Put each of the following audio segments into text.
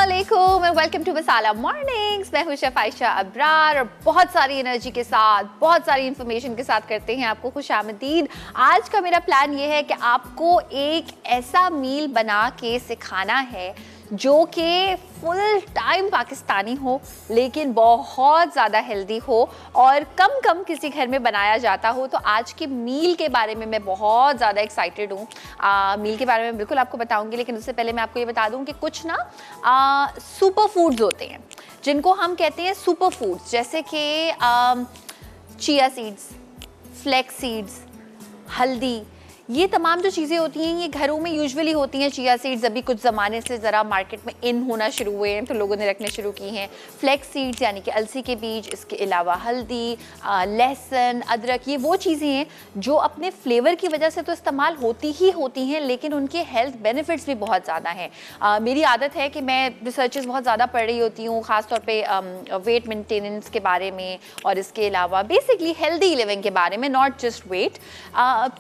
अस्सलामुअलैकुम and welcome to Masala Mornings. मैं हूं शेफ आयशा अब्रार और बहुत सारी एनर्जी के साथ, बहुत सारी इंफॉर्मेशन के साथ करते हैं आपको खुशामदीद। आज का मेरा प्लान ये है कि आपको एक ऐसा मील बना के सिखाना है जो कि फुल टाइम पाकिस्तानी हो लेकिन बहुत ज़्यादा हेल्दी हो और कम कम किसी घर में बनाया जाता हो। तो आज के मील के बारे में मैं बहुत ज़्यादा एक्साइटेड हूँ। मील के बारे में बिल्कुल आपको बताऊँगी, लेकिन उससे पहले मैं आपको ये बता दूँ कि कुछ ना सुपर फूड्स होते हैं जिनको हम कहते हैं सुपर फूड्स, जैसे कि चिया सीड्स, फ्लैक्स सीड्स, हल्दी, ये तमाम जो चीज़ें होती हैं ये घरों में यूजुअली होती हैं। चिया सीड्स अभी कुछ ज़माने से ज़रा मार्केट में इन होना शुरू हुए हैं तो लोगों ने रखने शुरू की हैं। फ्लैक्स सीड्स यानी कि अलसी के बीज, इसके अलावा हल्दी, लहसुन, अदरक, ये वो चीज़ें हैं जो अपने फ्लेवर की वजह से तो इस्तेमाल होती ही होती हैं लेकिन उनके हेल्थ बेनिफिट्स भी बहुत ज़्यादा हैं। मेरी आदत है कि मैं रिसर्चेस बहुत ज़्यादा पढ़ रही होती हूँ, ख़ासतौर पर वेट मेंटेनेंस के बारे में और इसके अलावा बेसिकली हेल्दी लिविंग के बारे में, नॉट जस्ट वेट।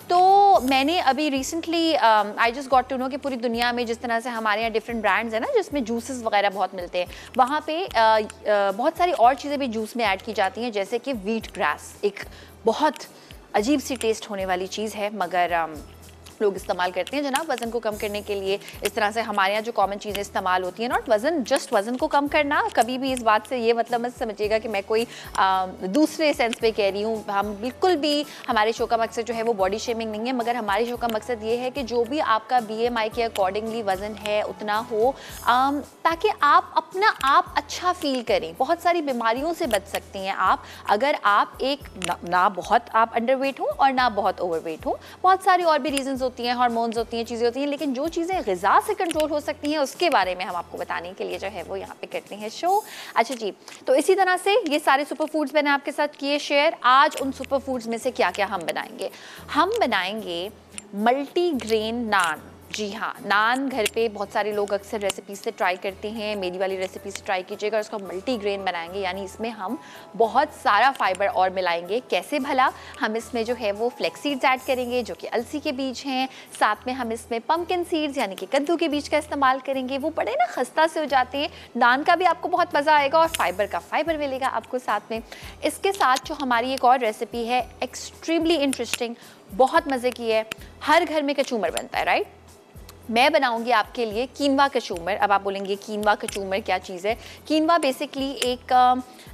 तो मैंने अभी recently I just got to know कि पूरी दुनिया में जिस तरह से हमारे यहाँ डिफरेंट ब्रांड्स हैं ना जिसमें जूसेस वगैरह बहुत मिलते हैं, वहाँ पे बहुत सारी और चीज़ें भी जूस में ऐड की जाती हैं, जैसे कि व्हीट ग्रास, एक बहुत अजीब सी टेस्ट होने वाली चीज़ है मगर लोग इस्तेमाल करते हैं जनाब वज़न को कम करने के लिए। इस तरह से हमारे यहाँ जो कॉमन चीज़ें इस्तेमाल होती हैं, नॉट वज़न, जस्ट वज़न को कम करना। कभी भी इस बात से ये मतलब मत समझिएगा कि मैं कोई दूसरे सेंस पे कह रही हूँ। हम बिल्कुल भी, हमारे शो का मकसद जो है वो बॉडी शेमिंग नहीं है, मगर हमारे शो का मकसद ये है कि जो भी आपका BMI के अकॉर्डिंगली वज़न है उतना हो, ताकि आप अपना आप अच्छा फील करें। बहुत सारी बीमारियों से बच सकती हैं आप अगर आप एक ना बहुत आप अंडरवेट हो और ना बहुत ओवरवेट हो। बहुत सारी और भी रीजंस होती हैं, हार्मोन्स होती हैं, चीज़ें होती हैं, लेकिन जो चीज़ें ग़िज़ा से कंट्रोल हो सकती हैं उसके बारे में हम आपको बताने के लिए जो है वो यहाँ पे करते हैं शो। अच्छा जी, तो इसी तरह से ये सारे सुपर फूड्स मैंने आपके साथ किए शेयर। आज उन सुपर फूड्स में से क्या क्या हम बनाएंगे? हम बनाएंगे मल्टीग्रेन नान। जी हाँ, नान घर पे बहुत सारे लोग अक्सर रेसिपी से ट्राई करते हैं। मेरी वाली रेसिपी से ट्राई कीजिएगा और उसको मल्टीग्रेन बनाएंगे, यानी इसमें हम बहुत सारा फाइबर और मिलाएंगे। कैसे भला? हम इसमें जो है वो फ्लैक्स सीड्स ऐड करेंगे जो कि अलसी के बीज हैं। साथ में हम इसमें पम्पकिन सीड्स यानी कि कद्दू के बीज का इस्तेमाल करेंगे। वो बड़े ना खस्ता से हो जाते हैं। नान का भी आपको बहुत मज़ा आएगा और फाइबर का फाइबर मिलेगा आपको साथ में। इसके साथ जो हमारी एक और रेसिपी है, एक्सट्रीमली इंटरेस्टिंग, बहुत मज़े की है। हर घर में कचूमर बनता है, राइट? मैं बनाऊंगी आपके लिए कीनवा कचूमर। अब आप बोलेंगे कीनवा कचूमर क्या चीज़ है? कीनवा बेसिकली एक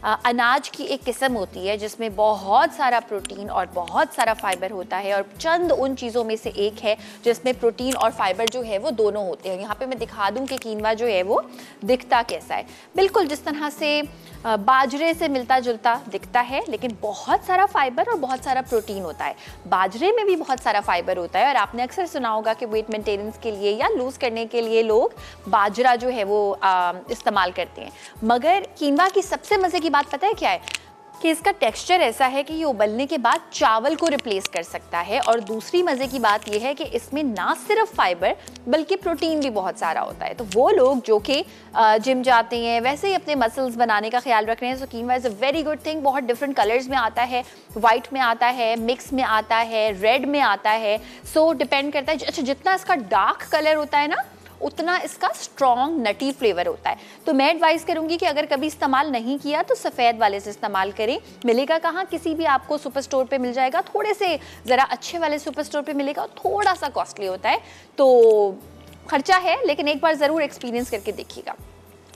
अनाज की एक किस्म होती है जिसमें बहुत सारा प्रोटीन और बहुत सारा फाइबर होता है, और चंद उन चीज़ों में से एक है जिसमें प्रोटीन और फाइबर जो है वो दोनों होते हैं। यहाँ पे मैं दिखा दूँ कि कीनवा जो है वो दिखता कैसा है। बिल्कुल जिस तरह से बाजरे से मिलता जुलता दिखता है, लेकिन बहुत सारा फाइबर और बहुत सारा प्रोटीन होता है। बाजरे में भी बहुत सारा फाइबर होता है और आपने अक्सर सुना होगा कि वेट मेंटेनेंस के लिए या लूज़ करने के लिए लोग बाजरा जो है वो इस्तेमाल करते हैं। मगर कीनवा की सबसे मज़े की बात पता है क्या है? कि इसका टेक्सचर ऐसा है कि ये उबलने के बाद चावल को रिप्लेस कर सकता है। और दूसरी मज़े की बात ये है कि इसमें ना सिर्फ फाइबर बल्कि प्रोटीन भी बहुत सारा होता है। तो वो लोग जो कि जिम जाते हैं, वैसे ही अपने मसल्स बनाने का ख्याल रख रहे हैं, so quinoa is a very good thing. बहुत डिफरेंट कलर्स में आता है, वाइट में आता है, मिक्स में आता है, रेड में आता है। सो डिपेंड करता है, अच्छा जितना इसका डार्क कलर होता है ना उतना इसका स्ट्रॉन्ग नटी फ्लेवर होता है। तो मैं एडवाइस करूंगी कि अगर कभी इस्तेमाल नहीं किया तो सफ़ेद वाले से इस्तेमाल करें। मिलेगा कहाँ? किसी भी आपको सुपर स्टोर पे मिल जाएगा, थोड़े से ज़रा अच्छे वाले सुपर स्टोर पे मिलेगा, थोड़ा सा कॉस्टली होता है तो खर्चा है, लेकिन एक बार ज़रूर एक्सपीरियंस करके देखिएगा।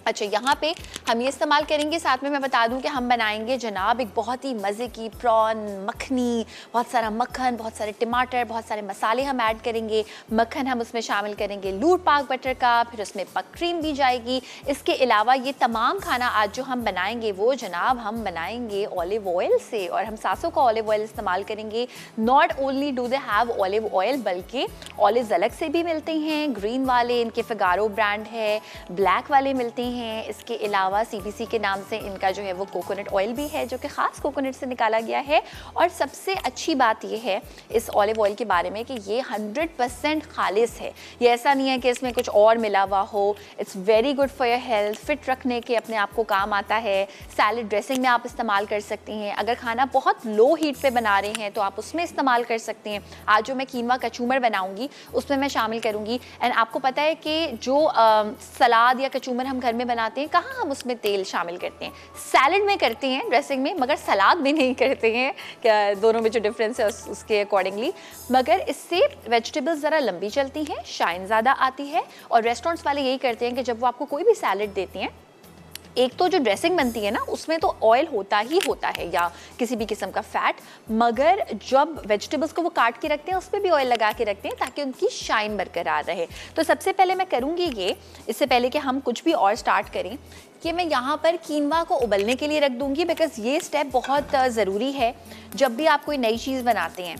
अच्छा, यहाँ पे हम ये इस्तेमाल करेंगे। साथ में मैं बता दूं कि हम बनाएंगे जनाब एक बहुत ही मज़े की प्रॉन मखनी, बहुत सारा मक्खन, बहुत सारे टमाटर, बहुत सारे मसाले हम ऐड करेंगे। मक्खन हम उसमें शामिल करेंगे लूट पाक बटर का, फिर उसमें पक क्रीम भी जाएगी। इसके अलावा ये तमाम खाना आज जो हम बनाएंगे वो जनाब हम बनाएंगे ऑलिव ऑयल से, और हम सासों का ऑलिव ऑयल इस्तेमाल करेंगे। Not only do they have olive oil बल्कि ऑलिव अलग से भी मिलते हैं, ग्रीन वाले इनके फिगारो ब्रांड है, ब्लैक वाले मिलते हैं। इसके अलावा CBC के नाम से इनका जो है वो कोकोनट ऑयल भी है जो कि ख़ास कोकोनट से निकाला गया है। और सबसे अच्छी बात ये है इस ऑलिव ऑयल के बारे में कि ये 100% खालिस है। ये ऐसा नहीं है कि इसमें कुछ और मिला हुआ हो। It's very good for your health, fit रखने के अपने आप को काम आता है। सैलड ड्रेसिंग में आप इस्तेमाल कर सकती हैं। अगर खाना बहुत लो हीट पे बना रहे हैं तो आप उसमें इस्तेमाल कर सकते हैं। आज जो मैं कीनवा कचूमर बनाऊंगी उसमें मैं शामिल करूंगी। एंड आपको पता है कि जो सलाद या कचूमर हम घर में में बनाते हैं, कहाँ हम उसमें तेल शामिल करते हैं? सैलड में करते हैं, ड्रेसिंग में, मगर सलाद में नहीं करते हैं। क्या दोनों में जो डिफरेंस है उसके अकॉर्डिंगली। मगर इससे वेजिटेबल्स ज़रा लंबी चलती हैं, शाइन ज़्यादा आती है। और रेस्टोरेंट्स वाले यही करते हैं कि जब वो आपको कोई भी सैलड देती हैं, एक तो जो ड्रेसिंग बनती है ना उसमें तो ऑयल होता ही होता है या किसी भी किस्म का फैट, मगर जब वेजिटेबल्स को वो काट के रखते हैं उस पर भी ऑयल लगा के रखते हैं ताकि उनकी शाइन बरकरार रहे। तो सबसे पहले मैं करूँगी ये, इससे पहले कि हम कुछ भी और स्टार्ट करें, कि मैं यहाँ पर कीनवा को उबलने के लिए रख दूँगी, बिकॉज़ ये स्टेप बहुत ज़रूरी है। जब भी आप कोई नई चीज़ बनाते हैं,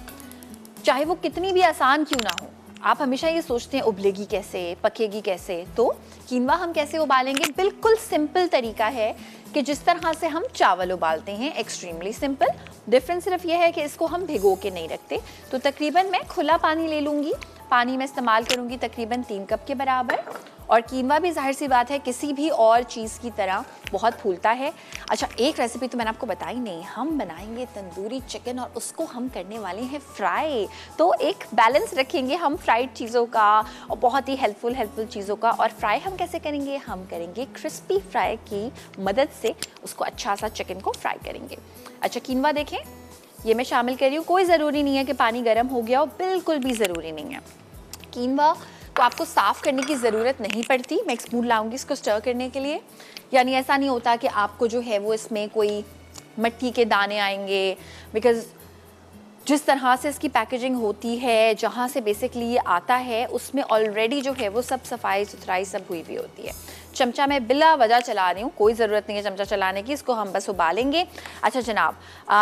चाहे वो कितनी भी आसान क्यों ना हो, आप हमेशा ये सोचते हैं उबलेगी कैसे, पकेगी कैसे। तो कीनवा हम कैसे उबालेंगे? बिल्कुल सिंपल तरीका है कि जिस तरह से हम चावल उबालते हैं, एक्सट्रीमली सिंपल। डिफरेंस सिर्फ ये है कि इसको हम भिगो के नहीं रखते। तो तकरीबन मैं खुला पानी ले लूँगी, पानी में इस्तेमाल करूँगी तकरीबन 3 कप के बराबर। और कीनवा भी जाहिर सी बात है किसी भी और चीज़ की तरह बहुत फूलता है। अच्छा, एक रेसिपी तो मैंने आपको बताई नहीं, हम बनाएंगे तंदूरी चिकन और उसको हम करने वाले हैं फ्राई। तो एक बैलेंस रखेंगे हम फ्राइड चीज़ों का और बहुत ही हेल्पफुल चीज़ों का। और फ्राई हम कैसे करेंगे? हम करेंगे क्रिस्पी फ्राई की मदद से उसको अच्छा सा चिकन को फ्राई करेंगे। अच्छा, कीनवा देखें, ये मैं शामिल कर रही हूँ। कोई ज़रूरी नहीं है कि पानी गर्म हो गया हो, बिल्कुल भी ज़रूरी नहीं है। कीनवा तो आपको साफ़ करने की ज़रूरत नहीं पड़ती। मैं एक स्पून लाऊंगी इसको स्टर करने के लिए। यानी ऐसा नहीं होता कि आपको जो है वो इसमें कोई मिट्टी के दाने आएंगे, बिकॉज़ जिस तरह से इसकी पैकेजिंग होती है, जहाँ से बेसिकली ये आता है, उसमें ऑलरेडी जो है वो सब सफाई सुथराई सब हुई हुई होती है। चमचा मैं बिला वजह चला रही हूँ, कोई ज़रूरत नहीं है चमचा चलाने की। इसको हम बस उबालेंगे। अच्छा जनाब,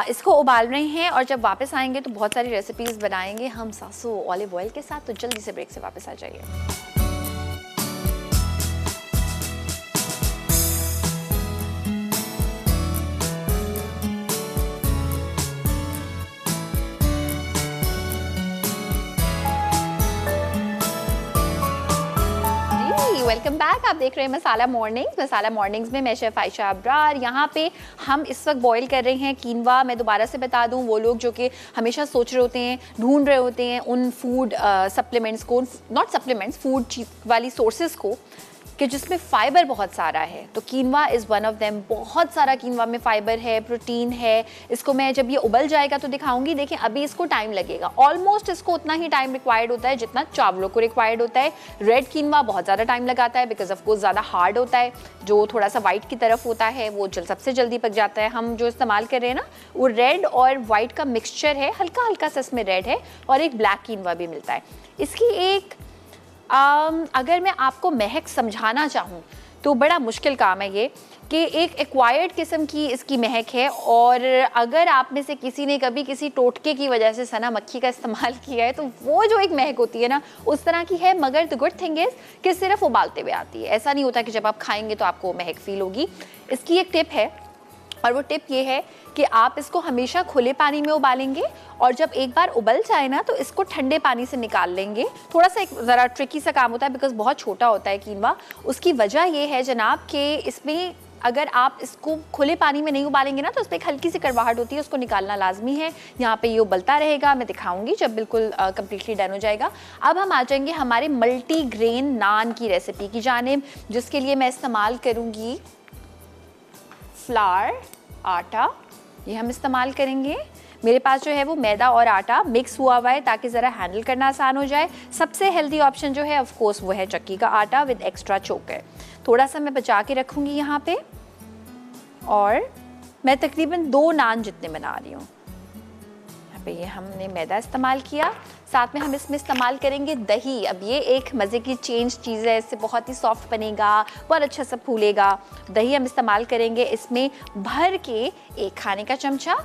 इसको उबाल रहे हैं और जब वापस आएंगे तो बहुत सारी रेसिपीज़ बनाएंगे हम सासू ऑलिव ऑयल के साथ। तो जल्दी से ब्रेक से वापस आ जाइए। Welcome back. आप देख रहे हैं मसाला मॉर्निंग्स। मसाला मॉर्निंग्स में मैं शेफ़ आयशा अब्रार। यहाँ पे हम इस वक्त बॉईल कर रहे हैं कीनवा। मैं दोबारा से बता दूँ, वो लोग जो कि हमेशा सोच रहे होते हैं, ढूंढ रहे होते हैं उन फूड सप्लीमेंट्स को, नॉट सप्लीमेंट्स, फूड वाली सोर्सेज को कि जिसमें फ़ाइबर बहुत सारा है, तो कीनवा इज़ वन ऑफ देम। बहुत सारा कीनवा में फ़ाइबर है, प्रोटीन है। इसको मैं जब ये उबल जाएगा तो दिखाऊंगी। देखें, अभी इसको टाइम लगेगा, ऑलमोस्ट इसको उतना ही टाइम रिक्वायर्ड होता है जितना चावलों को रिक्वायर्ड होता है। रेड कीनवा बहुत ज़्यादा टाइम लगाता है बिकॉज ऑफ कोर्स ज़्यादा हार्ड होता है। जो थोड़ा सा वाइट की तरफ होता है वो सबसे जल्दी पक जाता है। हम जो इस्तेमाल कर रहे हैं ना, वो रेड और वाइट का मिक्सचर है, हल्का हल्का सा इसमें रेड है और एक ब्लैक कीनवा भी मिलता है। इसकी एक अगर मैं आपको महक समझाना चाहूँ तो बड़ा मुश्किल काम है ये, कि एक एक्वायर्ड किस्म की इसकी महक है। और अगर आप में से किसी ने कभी किसी टोटके की वजह से सना मक्खी का इस्तेमाल किया है तो वो जो एक महक होती है ना, उस तरह की है। मगर द गुड थिंग इज़ कि सिर्फ उबालते हुए आती है। ऐसा नहीं होता कि जब आप खाएंगे तो आपको महक फील होगी। इसकी एक टिप है, और वो टिप ये है कि आप इसको हमेशा खुले पानी में उबालेंगे और जब एक बार उबल जाए ना तो इसको ठंडे पानी से निकाल लेंगे। थोड़ा सा एक ज़रा ट्रिकी सा काम होता है बिकॉज बहुत छोटा होता है कीनवा। उसकी वजह ये है जनाब कि इसमें अगर आप इसको खुले पानी में नहीं उबालेंगे ना तो उसमें एक हल्की सी कड़वाहट होती है, उसको निकालना लाजमी है। यहाँ पे ये उबलता रहेगा, मैं दिखाऊंगी जब बिल्कुल कम्प्लीटली डन हो जाएगा। अब हम आ जाएंगे हमारे मल्टी ग्रेन नान की रेसिपी की जानिब, जिसके लिए मैं इस्तेमाल करूँगी फ्लावर, आटा। ये हम इस्तेमाल करेंगे। मेरे पास जो है वो मैदा और आटा मिक्स हुआ हुआ है ताकि ज़रा हैंडल करना आसान हो जाए। सबसे हेल्दी ऑप्शन जो है ऑफ कोर्स वो है चक्की का आटा विद एक्स्ट्रा चोकर। थोड़ा सा मैं बचा के रखूँगी यहाँ पे, और मैं तकरीबन 2 नान जितने बना रही हूँ। यहाँ पे ये हमने मैदा इस्तेमाल किया, साथ में हम इसमें इस्तेमाल करेंगे दही। अब ये एक मज़े की चेंज चीज़ है, इससे बहुत ही सॉफ्ट बनेगा, बहुत अच्छा सा फूलेगा। दही हम इस्तेमाल करेंगे इसमें भर के 1 खाने का चमचा।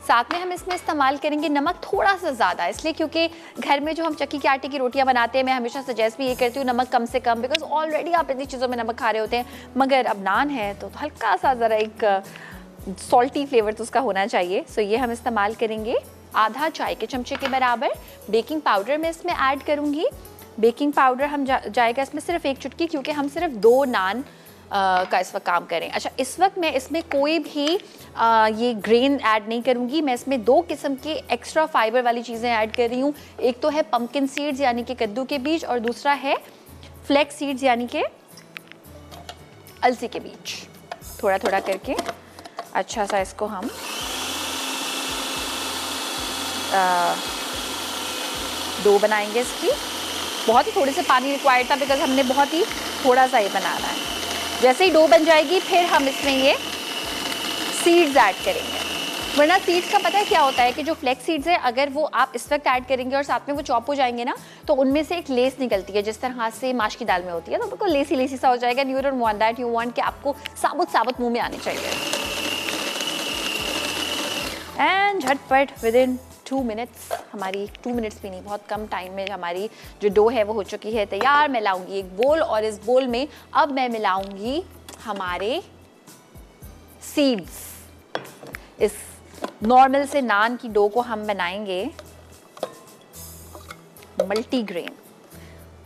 साथ में हम इसमें इस्तेमाल करेंगे नमक थोड़ा सा ज़्यादा, इसलिए क्योंकि घर में जो हम चक्की के आटे की रोटियां बनाते हैं, मैं हमेशा सजेस्ट भी ये करती हूँ नमक कम से कम, बिकॉज ऑलरेडी आप इतनी चीज़ों में नमक खा रहे होते हैं। मगर अब नान है तो हल्का सा ज़रा एक सॉल्टी फ्लेवर तो उसका होना चाहिए। सो ये हम इस्तेमाल करेंगे आधा चाय के चमचे के बराबर। बेकिंग पाउडर मैं इसमें ऐड करूँगी। बेकिंग पाउडर हम जाएगा इसमें सिर्फ 1 चुटकी, क्योंकि हम सिर्फ 2 नान का इस वक्त काम करें। अच्छा, इस वक्त मैं इसमें कोई भी ये ग्रेन ऐड नहीं करूँगी। मैं इसमें 2 किस्म के एक्स्ट्रा फाइबर वाली चीज़ें ऐड कर रही हूँ। एक तो है पम्पकिन सीड्स यानी कि कद्दू के बीज, और दूसरा है फ्लैक्स सीड्स यानी कि अलसी के बीज, थोड़ा थोड़ा करके अच्छा सा इसको हम डो बनाएंगे इसकी। बहुत ही थोड़े से पानी रिक्वायर्ड था बिकॉज हमने बहुत ही थोड़ा सा ये बनाना है। जैसे ही डो बन जाएगी फिर हम इसमें ये सीड्स ऐड करेंगे, वरना सीड्स का पता है क्या होता है कि जो फ्लेक्स सीड्स है अगर वो आप इस वक्त ऐड करेंगे और साथ में वो चॉप हो जाएंगे ना तो उनमें से एक लेस निकलती है जिस तरह से माश की दाल में होती है, तो बिल्कुल लेसी लेसी सा हो जाएगा। You don't want that, you want कि आपको साबुत साबुत मुंह में आने चाहिए। एंड झटपट विद इन 2 मिनट्स हमारी 2 मिनट्स भी नहीं, बहुत कम टाइम में हमारी जो डो है वो हो चुकी है तैयार। मैं लाऊंगी एक बोल और इस बोल में अब मैं मिलाऊंगी हमारे सीड्स। इस नॉर्मल से नान की डो को हम बनाएंगे मल्टीग्रेन,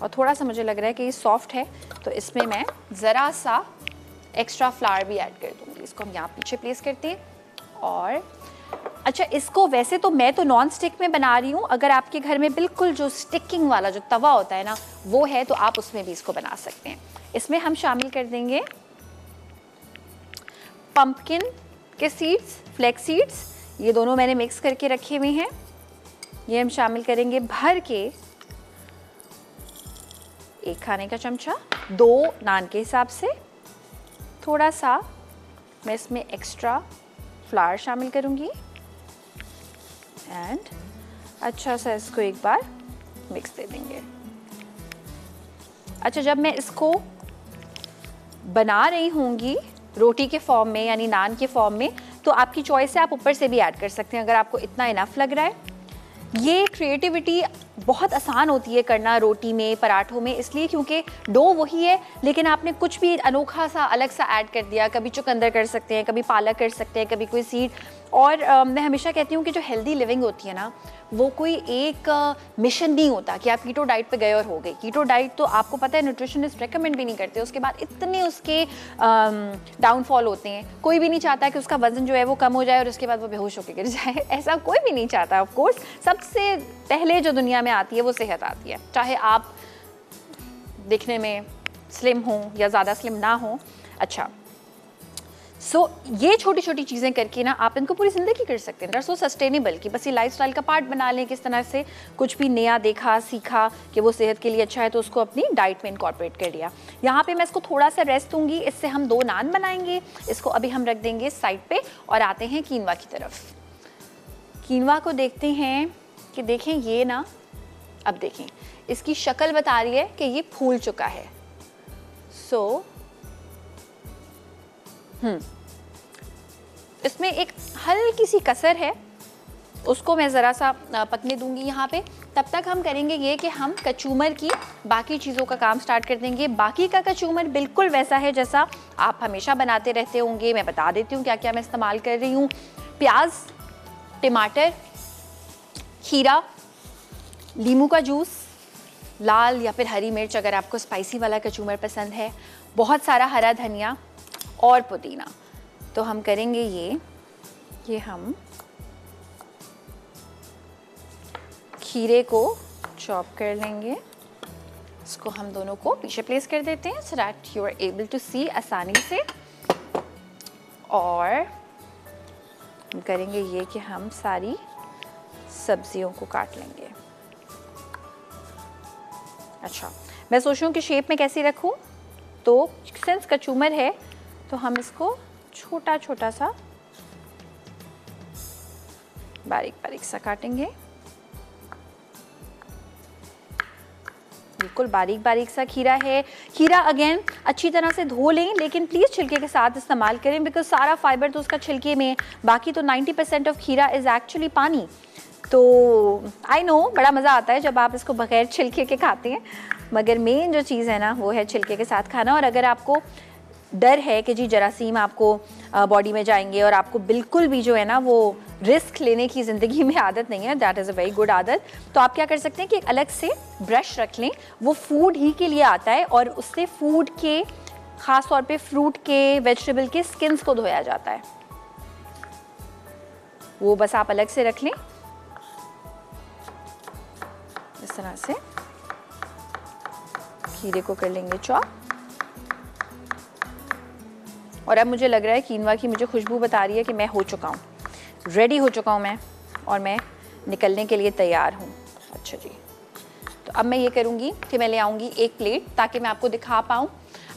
और थोड़ा सा मुझे लग रहा है कि ये सॉफ्ट है तो इसमें मैं ज़रा सा एक्स्ट्रा फ्लावर भी ऐड कर दूंगी। इसको हम यहाँ पीछे प्लेस करते हैं। और अच्छा, इसको वैसे तो मैं तो नॉन स्टिक में बना रही हूँ, अगर आपके घर में बिल्कुल जो स्टिकिंग वाला जो तवा होता है ना वो है तो आप उसमें भी इसको बना सकते हैं। इसमें हम शामिल कर देंगे पंपकिन के सीड्स, फ्लैक्स सीड्स, ये दोनों मैंने मिक्स करके रखे हुए हैं। ये हम शामिल करेंगे भर के 1 खाने का चमचा, 2 नान के हिसाब से। थोड़ा सा मैं इसमें एक्स्ट्रा फ्लावर शामिल करूंगी एंड अच्छा सा इसको एक बार मिक्स दे देंगे। अच्छा, जब मैं इसको बना रही होंगी रोटी के फॉर्म में यानी नान के फॉर्म में तो आपकी चॉइस है, आप ऊपर से भी ऐड कर सकते हैं अगर आपको इतना इनफ लग रहा है। ये क्रिएटिविटी बहुत आसान होती है करना रोटी में, पराठों में, इसलिए क्योंकि डो वही है लेकिन आपने कुछ भी अनोखा सा अलग सा ऐड कर दिया। कभी चुकंदर कर सकते हैं, कभी पालक कर सकते हैं, कभी कोई सीड। और मैं हमेशा कहती हूँ कि जो हेल्दी लिविंग होती है ना वो कोई एक मिशन नहीं होता कि आप कीटो डाइट पे गए और हो गए। कीटो डाइट तो आपको पता है न्यूट्रिशनिस्ट रेकमेंड भी नहीं करते, उसके बाद इतने उसके डाउनफॉल होते हैं। कोई भी नहीं चाहता कि उसका वजन जो है वो कम हो जाए और उसके बाद वो बेहोश होकर गिर जाए, ऐसा कोई भी नहीं चाहता। ऑफ कोर्स सबसे पहले जो दुनिया में आती है वो सेहत आती है, चाहे आप दिखने में स्लिम हो या ज़्यादा स्लिम ना हो। अच्छा, ये छोटी छोटी चीज़ें करके ना आप इनको पूरी ज़िंदगी कर सकते हैं। सो सस्टेनेबल कि बस ये लाइफस्टाइल का पार्ट बना लें। किस तरह से कुछ भी नया देखा, सीखा कि वो सेहत के लिए अच्छा है तो उसको अपनी डाइट में इनकॉर्पोरेट कर लिया। यहाँ पे मैं इसको थोड़ा सा रेस्ट दूंगी, इससे हम 2 नान बनाएंगे। इसको अभी हम रख देंगे साइड पे और आते हैं कीनवा की तरफ। कीनवा को देखते हैं कि देखें ये ना, अब देखें इसकी शक्ल बता रही है कि ये फूल चुका है। इसमें एक हल्की सी कसर है, उसको मैं ज़रा सा पकने दूंगी यहाँ पे। तब तक हम करेंगे ये कि हम कचूमर की बाकी चीज़ों का काम स्टार्ट कर देंगे। बाकी का कचूमर बिल्कुल वैसा है जैसा आप हमेशा बनाते रहते होंगे। मैं बता देती हूँ क्या क्या मैं इस्तेमाल कर रही हूँ। प्याज, टमाटर, खीरा, नींबू का जूस, लाल या फिर हरी मिर्च अगर आपको स्पाइसी वाला कचूमर पसंद है, बहुत सारा हरा धनिया और पुदीना। तो हम करेंगे ये हम खीरे को चॉप कर लेंगे। इसको हम दोनों को पीछे प्लेस कर देते हैं so that you are able to see आसानी से। और हम करेंगे ये कि हम सारी सब्जियों को काट लेंगे। अच्छा, मैं सोच रही हूँ कि शेप में कैसी रखूँ, तो सिंस कचूमर है तो हम इसको छोटा छोटा सा बारीक बारीक सा काटेंगे। बिल्कुल बारीक बारीक सा खीरा है। खीरा अगेन अच्छी तरह से धो लें, लेकिन प्लीज़ छिलके के साथ इस्तेमाल करें बिकॉज सारा फाइबर तो उसका छिलके में, बाकी तो 90% ऑफ खीरा इज़ एक्चुअली पानी। तो आई नो बड़ा मज़ा आता है जब आप इसको बगैर छिलके के खाते हैं, मगर मेन जो चीज़ है ना वो है छिलके के साथ खाना। और अगर आपको डर है कि जी जरासीम आपको बॉडी में जाएंगे और आपको बिल्कुल भी जो है ना वो रिस्क लेने की ज़िंदगी में आदत नहीं है, that is a very good आदत, तो आप क्या कर सकते हैं कि एक अलग से ब्रश रख लें। वो फूड ही के लिए आता है और उससे फूड के, ख़ास तौर पे फ्रूट के, वेजिटेबल के स्किन्स को धोया जाता है। वो बस आप अलग से रख लें इस तरह से। खीरे को कर लेंगे चॉप और अब मुझे लग रहा है कीनवा की मुझे खुशबू बता रही है कि मैं हो चुका हूँ, रेडी हो चुका हूँ मैं, और मैं निकलने के लिए तैयार हूँ। अच्छा जी, तो अब मैं ये करूँगी कि मैं ले आऊँगी एक प्लेट ताकि मैं आपको दिखा पाऊँ।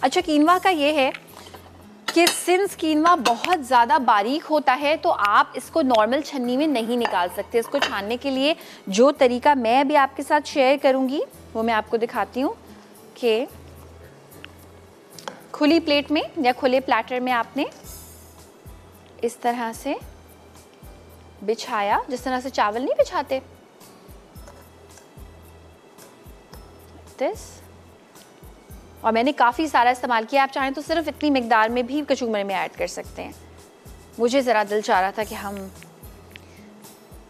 अच्छा, कीनवा का ये है कि सिंस कीनवा बहुत ज़्यादा बारीक होता है तो आप इसको नॉर्मल छन्नी में नहीं निकाल सकते। इसको छानने के लिए जो तरीका मैं अभी आपके साथ शेयर करूँगी वो मैं आपको दिखाती हूँ कि खुली प्लेट में या खुले प्लेटर में आपने इस तरह से बिछाया, जिस तरह से चावल नहीं बिछाते, दिस। और मैंने काफ़ी सारा इस्तेमाल किया, आप चाहें तो सिर्फ इतनी मिकदार में भी कचूमर में ऐड कर सकते हैं। मुझे ज़रा दिल चाह रहा था कि हम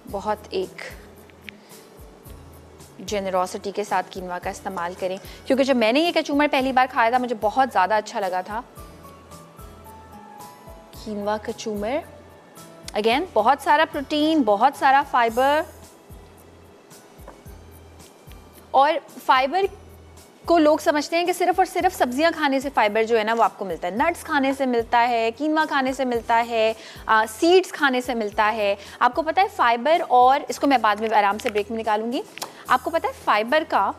बहुत एक जेनरोसिटी के साथ कीनवा का इस्तेमाल करें, क्योंकि जब मैंने ये कचूमर पहली बार खाया था मुझे बहुत ज़्यादा अच्छा लगा था। कीनवा कचूमर, अगेन बहुत सारा प्रोटीन, बहुत सारा फाइबर, और फाइबर को लोग समझते हैं कि सिर्फ और सिर्फ सब्जियां खाने से फाइबर जो है ना वो आपको मिलता है। नट्स खाने से मिलता है, कीनवा खाने से मिलता है, सीड्स खाने से मिलता है। आपको पता है फाइबर, और इसको मैं बाद में आराम से ब्रेक में निकालूंगी, आपको पता है फाइबर का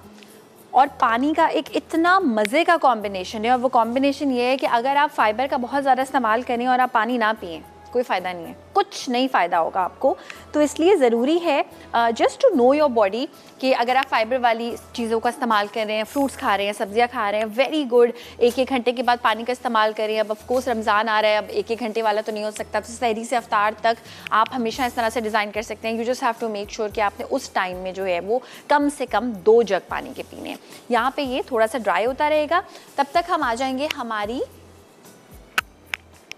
और पानी का एक इतना मज़े का कॉम्बिनेशन है, और वो कॉम्बिनेशन ये है कि अगर आप फाइबर का बहुत ज़्यादा इस्तेमाल करें और आप पानी ना पिएं, कोई फ़ायदा नहीं है, कुछ नहीं फ़ायदा होगा आपको। तो इसलिए ज़रूरी है just to know your body कि अगर आप फाइबर वाली चीज़ों का इस्तेमाल कर रहे हैं, फ्रूट्स खा रहे हैं, सब्जियां खा रहे हैं, वेरी गुड। एक एक घंटे के बाद पानी का इस्तेमाल करें। अब ऑफ कोर्स रमज़ान आ रहा है, अब एक एक घंटे वाला तो नहीं हो सकता, तो सहरी से अफ्तार तक आप हमेशा इस तरह से डिज़ाइन कर सकते हैं। You just have to make sure कि आपने उस टाइम में जो है वो कम से कम 2 जग पानी के पीने हैं। यहाँ पर ये थोड़ा सा ड्राई होता रहेगा, तब तक हम आ जाएंगे हमारी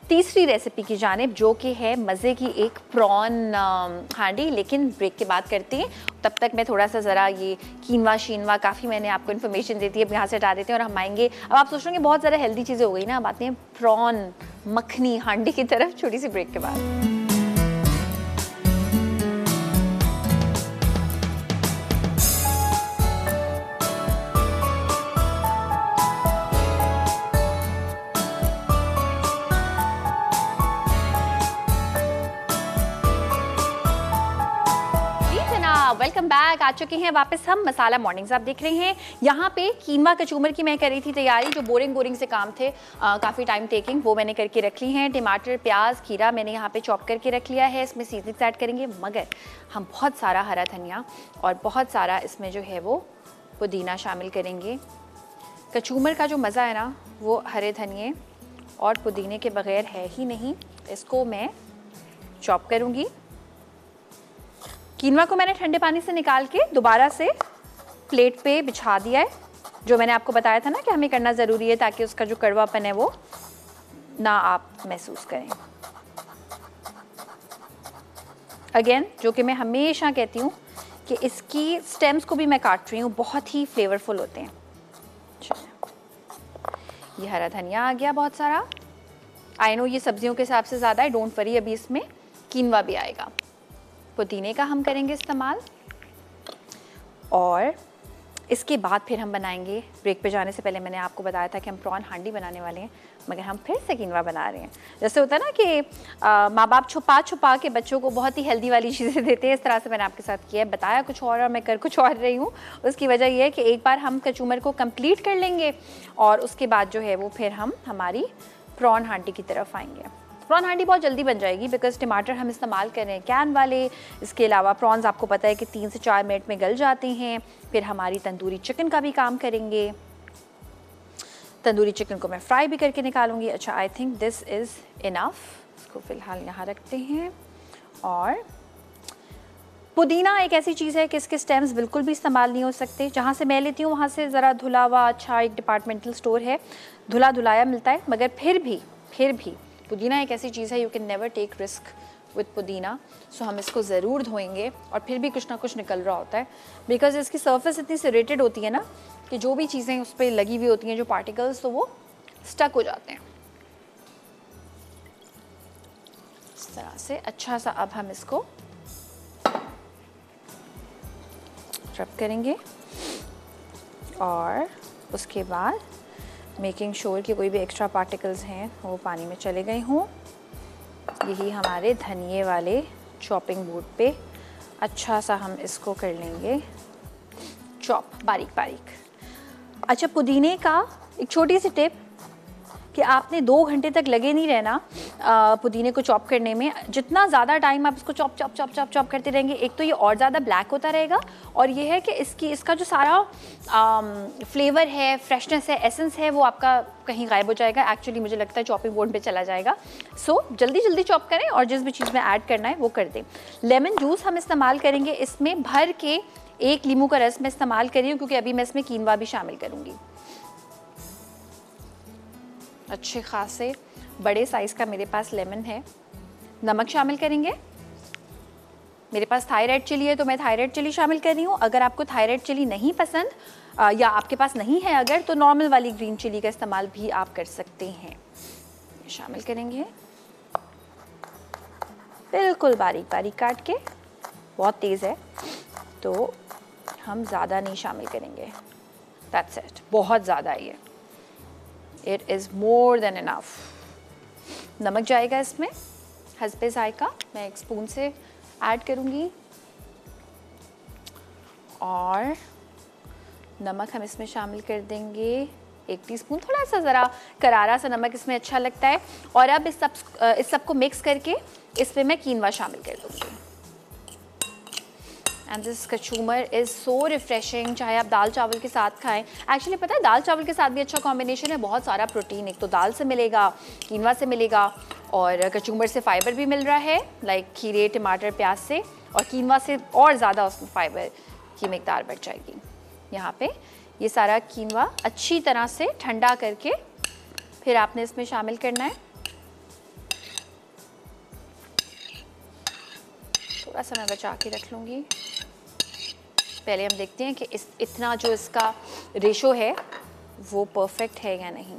तीसरी रेसिपी की जानिब, जो कि है मज़े की एक प्रॉन हांडी, लेकिन ब्रेक के बाद करते हैं। तब तक मैं थोड़ा सा ज़रा ये कीनवा शीनवा काफ़ी मैंने आपको इन्फॉर्मेशन देती है, अब यहाँ से हटा देते हैं और हम आएंगे। अब आप सोच रहे हैं बहुत ज़्यादा हेल्दी चीज़ें हो गई ना, अब आते हैं प्रॉन मखनी हांडी की तरफ, छोटी सी ब्रेक के बाद। वेलकम बैक, आ चुके हैं वापस हम मसाला मॉर्निंग्स। आप देख रहे हैं यहाँ पे कीनवा कचूमर की मैं कर रही थी तैयारी, जो बोरिंग से काम थे, काफ़ी टाइम टेकिंग, वो मैंने करके रख ली हैं। टमाटर, प्याज, खीरा मैंने यहाँ पे चॉप करके रख लिया है। इसमें सीजनिंग्स ऐड करेंगे, मगर हम बहुत सारा हरा धनिया और बहुत सारा इसमें जो है वो पुदीना शामिल करेंगे। कचूमर का जो मज़ा है ना वो हरे धनिए और पुदीने के बग़ैर है ही नहीं। इसको मैं चॉप करूँगी। कीनवा को मैंने ठंडे पानी से निकाल के दोबारा से प्लेट पे बिछा दिया है, जो मैंने आपको बताया था ना कि हमें करना ज़रूरी है ताकि उसका जो कड़वापन है वो ना आप महसूस करें। अगेन, जो कि मैं हमेशा कहती हूँ कि इसकी स्टेम्स को भी मैं काट रही हूँ, बहुत ही फ्लेवरफुल होते हैं। ये हरा धनिया आ गया बहुत सारा। आई नो ये सब्जियों के हिसाब से ज़्यादा है, डोंट वरी, अभी इसमें कीनवा भी आएगा। पुदीने का हम करेंगे इस्तेमाल, और इसके बाद फिर हम बनाएंगे। ब्रेक पे जाने से पहले मैंने आपको बताया था कि हम प्रॉन हांडी बनाने वाले हैं, मगर हम फिर से कीनवा बना रहे हैं। जैसे होता है ना कि माँ बाप छुपा छुपा के बच्चों को बहुत ही हेल्दी वाली चीज़ें देते हैं, इस तरह से मैंने आपके साथ किया है। बताया कुछ और मैं कर कुछ और रही हूँ। उसकी वजह यह है कि एक बार हम कचूमर को कंप्लीट कर लेंगे और उसके बाद जो है वो फिर हम हमारी प्रॉन हांडी की तरफ आएंगे। प्रॉन हांडी बहुत जल्दी बन जाएगी, बिकॉज टमाटर हम इस्तेमाल कर रहे हैं कैन वाले। इसके अलावा प्रॉन्स आपको पता है कि 3 से 4 मिनट में गल जाते हैं। फिर हमारी तंदूरी चिकन का भी काम करेंगे। तंदूरी चिकन को मैं फ्राई भी करके निकालूंगी। अच्छा, I think this is enough. इसको फ़िलहाल यहाँ रखते हैं। और पुदीना एक ऐसी चीज़ है कि इसके स्टेम्स बिल्कुल भी इस्तेमाल नहीं हो सकते। जहाँ से मैं लेती हूँ वहाँ से ज़रा धुला हुआ अच्छा एक डिपार्टमेंटल स्टोर है, धुला धुलाया मिलता है, मगर फिर भी पुदीना एक ऐसी चीज़ है, you can never take risk with pudina. So हम इसको ज़रूर धोएंगे, और फिर भी कुछ ना कुछ निकल रहा होता है, बिकॉज इसकी सरफेस इतनी सेरेटेड होती है ना कि जो भी चीज़ें उस पर लगी हुई होती हैं, जो पार्टिकल्स, तो वो स्टक हो जाते हैं इस तरह से। अच्छा सा अब हम इसको रब करेंगे, और उसके बाद मेकिंग श्योर कि कोई भी एक्स्ट्रा पार्टिकल्स हैं वो पानी में चले गए हों। यही हमारे धनिए वाले चॉपिंग बोर्ड पे अच्छा सा हम इसको कर लेंगे चॉप, बारीक बारीक। अच्छा, पुदीने का एक छोटी सी टिप कि आपने 2 घंटे तक लगे नहीं रहना पुदीने को चॉप करने में। जितना ज़्यादा टाइम आप इसको chop chop chop chop chop करते रहेंगे, एक तो ये और ज़्यादा ब्लैक होता रहेगा, और ये है कि इसका जो सारा फ्लेवर है, फ्रेशनेस है, एसेंस है, वो आपका कहीं गायब हो जाएगा। एक्चुअली मुझे लगता है चॉपिंग बोर्ड पे चला जाएगा। सो जल्दी जल्दी चॉप करें और जिस भी चीज़ में ऐड करना है वो कर दें। लेमन जूस हम इस्तेमाल करेंगे इसमें भर के, 1 नींबू का रस मैं इस्तेमाल कर रही हूँ क्योंकि अभी मैं इसमें कीनवा भी शामिल करूँगी। अच्छे खासे बड़े साइज़ का मेरे पास लेमन है। नमक शामिल करेंगे। मेरे पास थायराइड चिली है तो मैं थायराइड चिली शामिल कर रही हूँ। अगर आपको थायराइड चिली नहीं पसंद या आपके पास नहीं है अगर, तो नॉर्मल वाली ग्रीन चिली का इस्तेमाल भी आप कर सकते हैं। शामिल करेंगे बिल्कुल बारीक बारीक काट के। बहुत तेज़ है तो हम ज़्यादा नहीं शामिल करेंगे। दैट्स इट, बहुत ज़्यादा ही है। It is more than enough. नमक जाएगा इसमें हस्बे जायका, मैं 1 स्पून से ऐड करूँगी, और नमक हम इसमें शामिल कर देंगे 1 टीस्पून। थोड़ा सा ज़रा करारा सा नमक इसमें अच्छा लगता है। और अब इस सबको मिक्स करके इसमें मैं कीनवा शामिल कर दूँगी। And this kachumber is so refreshing, चाहे आप दाल चावल के साथ खाएं। एक्चुअली पता है दाल चावल के साथ भी अच्छा कॉम्बिनेशन है। बहुत सारा प्रोटीन एक तो दाल से मिलेगा, कीनवा से मिलेगा, और कचूमर से फाइबर भी मिल रहा है, लाइक खीरे, टमाटर, प्याज से, और कीनवा से और ज़्यादा उसमें फाइबर की मिकदार बढ़ जाएगी। यहाँ पे ये सारा कीनवा अच्छी तरह से ठंडा करके फिर आपने इसमें शामिल करना है। थोड़ा सा मैं बचा के रख लूँगी। पहले हम देखते हैं कि इतना जो इसका रेशो है वो परफेक्ट है या नहीं।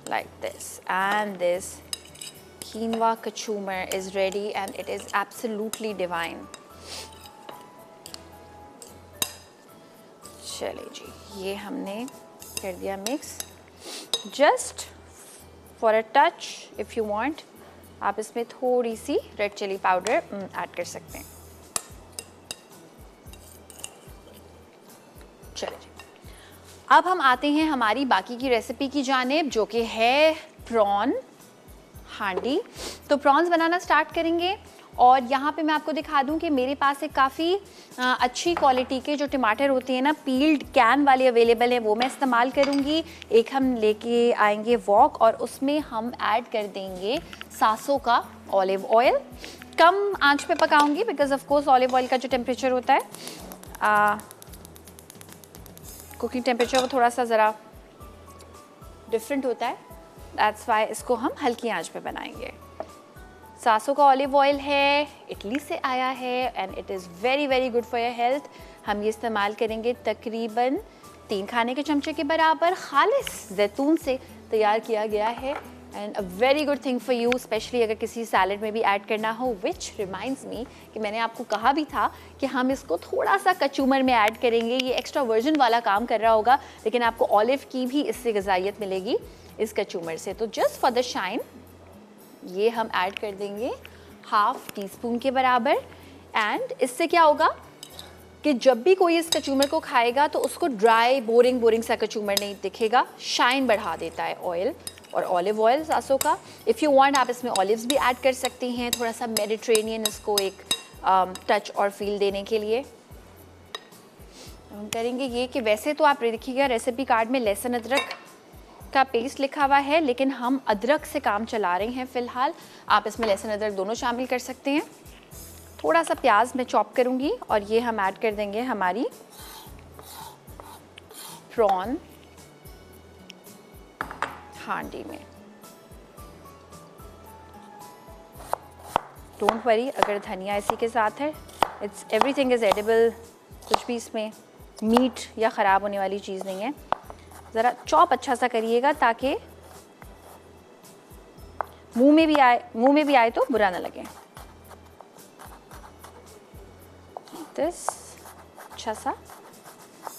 Like this, and this quinoa kachumar is ready and it is absolutely divine. चलिए जी, ये हमने कर दिया mix. Just for a touch if you want, आप इसमें थोड़ी सी रेड चिली पाउडर ऐड कर सकते हैं। चलिए जी, अब हम आते हैं हमारी बाकी की रेसिपी की जानिब, जो कि है प्रॉन हांडी। तो प्रॉन्स बनाना स्टार्ट करेंगे, और यहाँ पे मैं आपको दिखा दूँ कि मेरे पास एक काफ़ी अच्छी क्वालिटी के जो टमाटर होते हैं ना, पील्ड कैन वाले अवेलेबल हैं, वो मैं इस्तेमाल करूँगी। एक हम लेके आएंगे वॉक, और उसमें हम ऐड कर देंगे सासों का ऑलिव ऑयल। कम आंच पे पकाऊंगी because of course olive oil का जो टेम्परेचर होता है, कुकिंग टेम्परेचर वो थोड़ा सा ज़रा डिफरेंट होता है। दैट्स वाई इसको हम हल्की आंच पे बनाएंगे। सासों का ऑलिव ऑयल है, इटली से आया है, and it is very very good for your health. हम ये इस्तेमाल करेंगे तकरीबन 3 खाने के चमचे के बराबर। खालिस जैतून से तैयार किया गया है, and a very good thing for you, specially अगर किसी सैलड में भी ऐड करना हो। विच रिमाइंड्स मी कि मैंने आपको कहा भी था कि हम इसको थोड़ा सा कचूमर में ऐड करेंगे। ये एक्स्ट्रा वर्जिन वाला काम कर रहा होगा, लेकिन आपको ऑलिव की भी इससे ग़िज़ाइयत मिलेगी इस कचूमर से। तो जस्ट फॉर द शाइन ये हम ऐड कर देंगे 1/2 टीस्पून के बराबर। एंड इससे क्या होगा कि जब भी कोई इस कचूमर को खाएगा तो उसको ड्राई बोरिंग सा कचूमर नहीं दिखेगा। शाइन बढ़ा देता है ऑयल, और ऑलिव ऑयल सासों का। इफ़ यू वांट आप इसमें ऑलिव्स भी ऐड कर सकते हैं, थोड़ा सा मेडिटेरेनियन इसको एक टच और फील देने के लिए। हम करेंगे ये कि वैसे तो आप देखिएगा रेसिपी कार्ड में लहसुन अदरक का पेस्ट लिखा हुआ है, लेकिन हम अदरक से काम चला रहे हैं फ़िलहाल। आप इसमें लहसुन अदरक दोनों शामिल कर सकते हैं। थोड़ा सा प्याज मैं चॉप करूँगी, और ये हम ऐड कर देंगे हमारी प्रॉन हांडी में। डोंट वरी अगर धनिया इसी के साथ है, इट्स एवरीथिंग इज़ एडिबल। कुछ भी इसमें मीट या ख़राब होने वाली चीज़ नहीं है। ज़रा चॉप अच्छा सा करिएगा ताकि मुंह में भी आए तो बुरा ना लगे। दिस अच्छा सा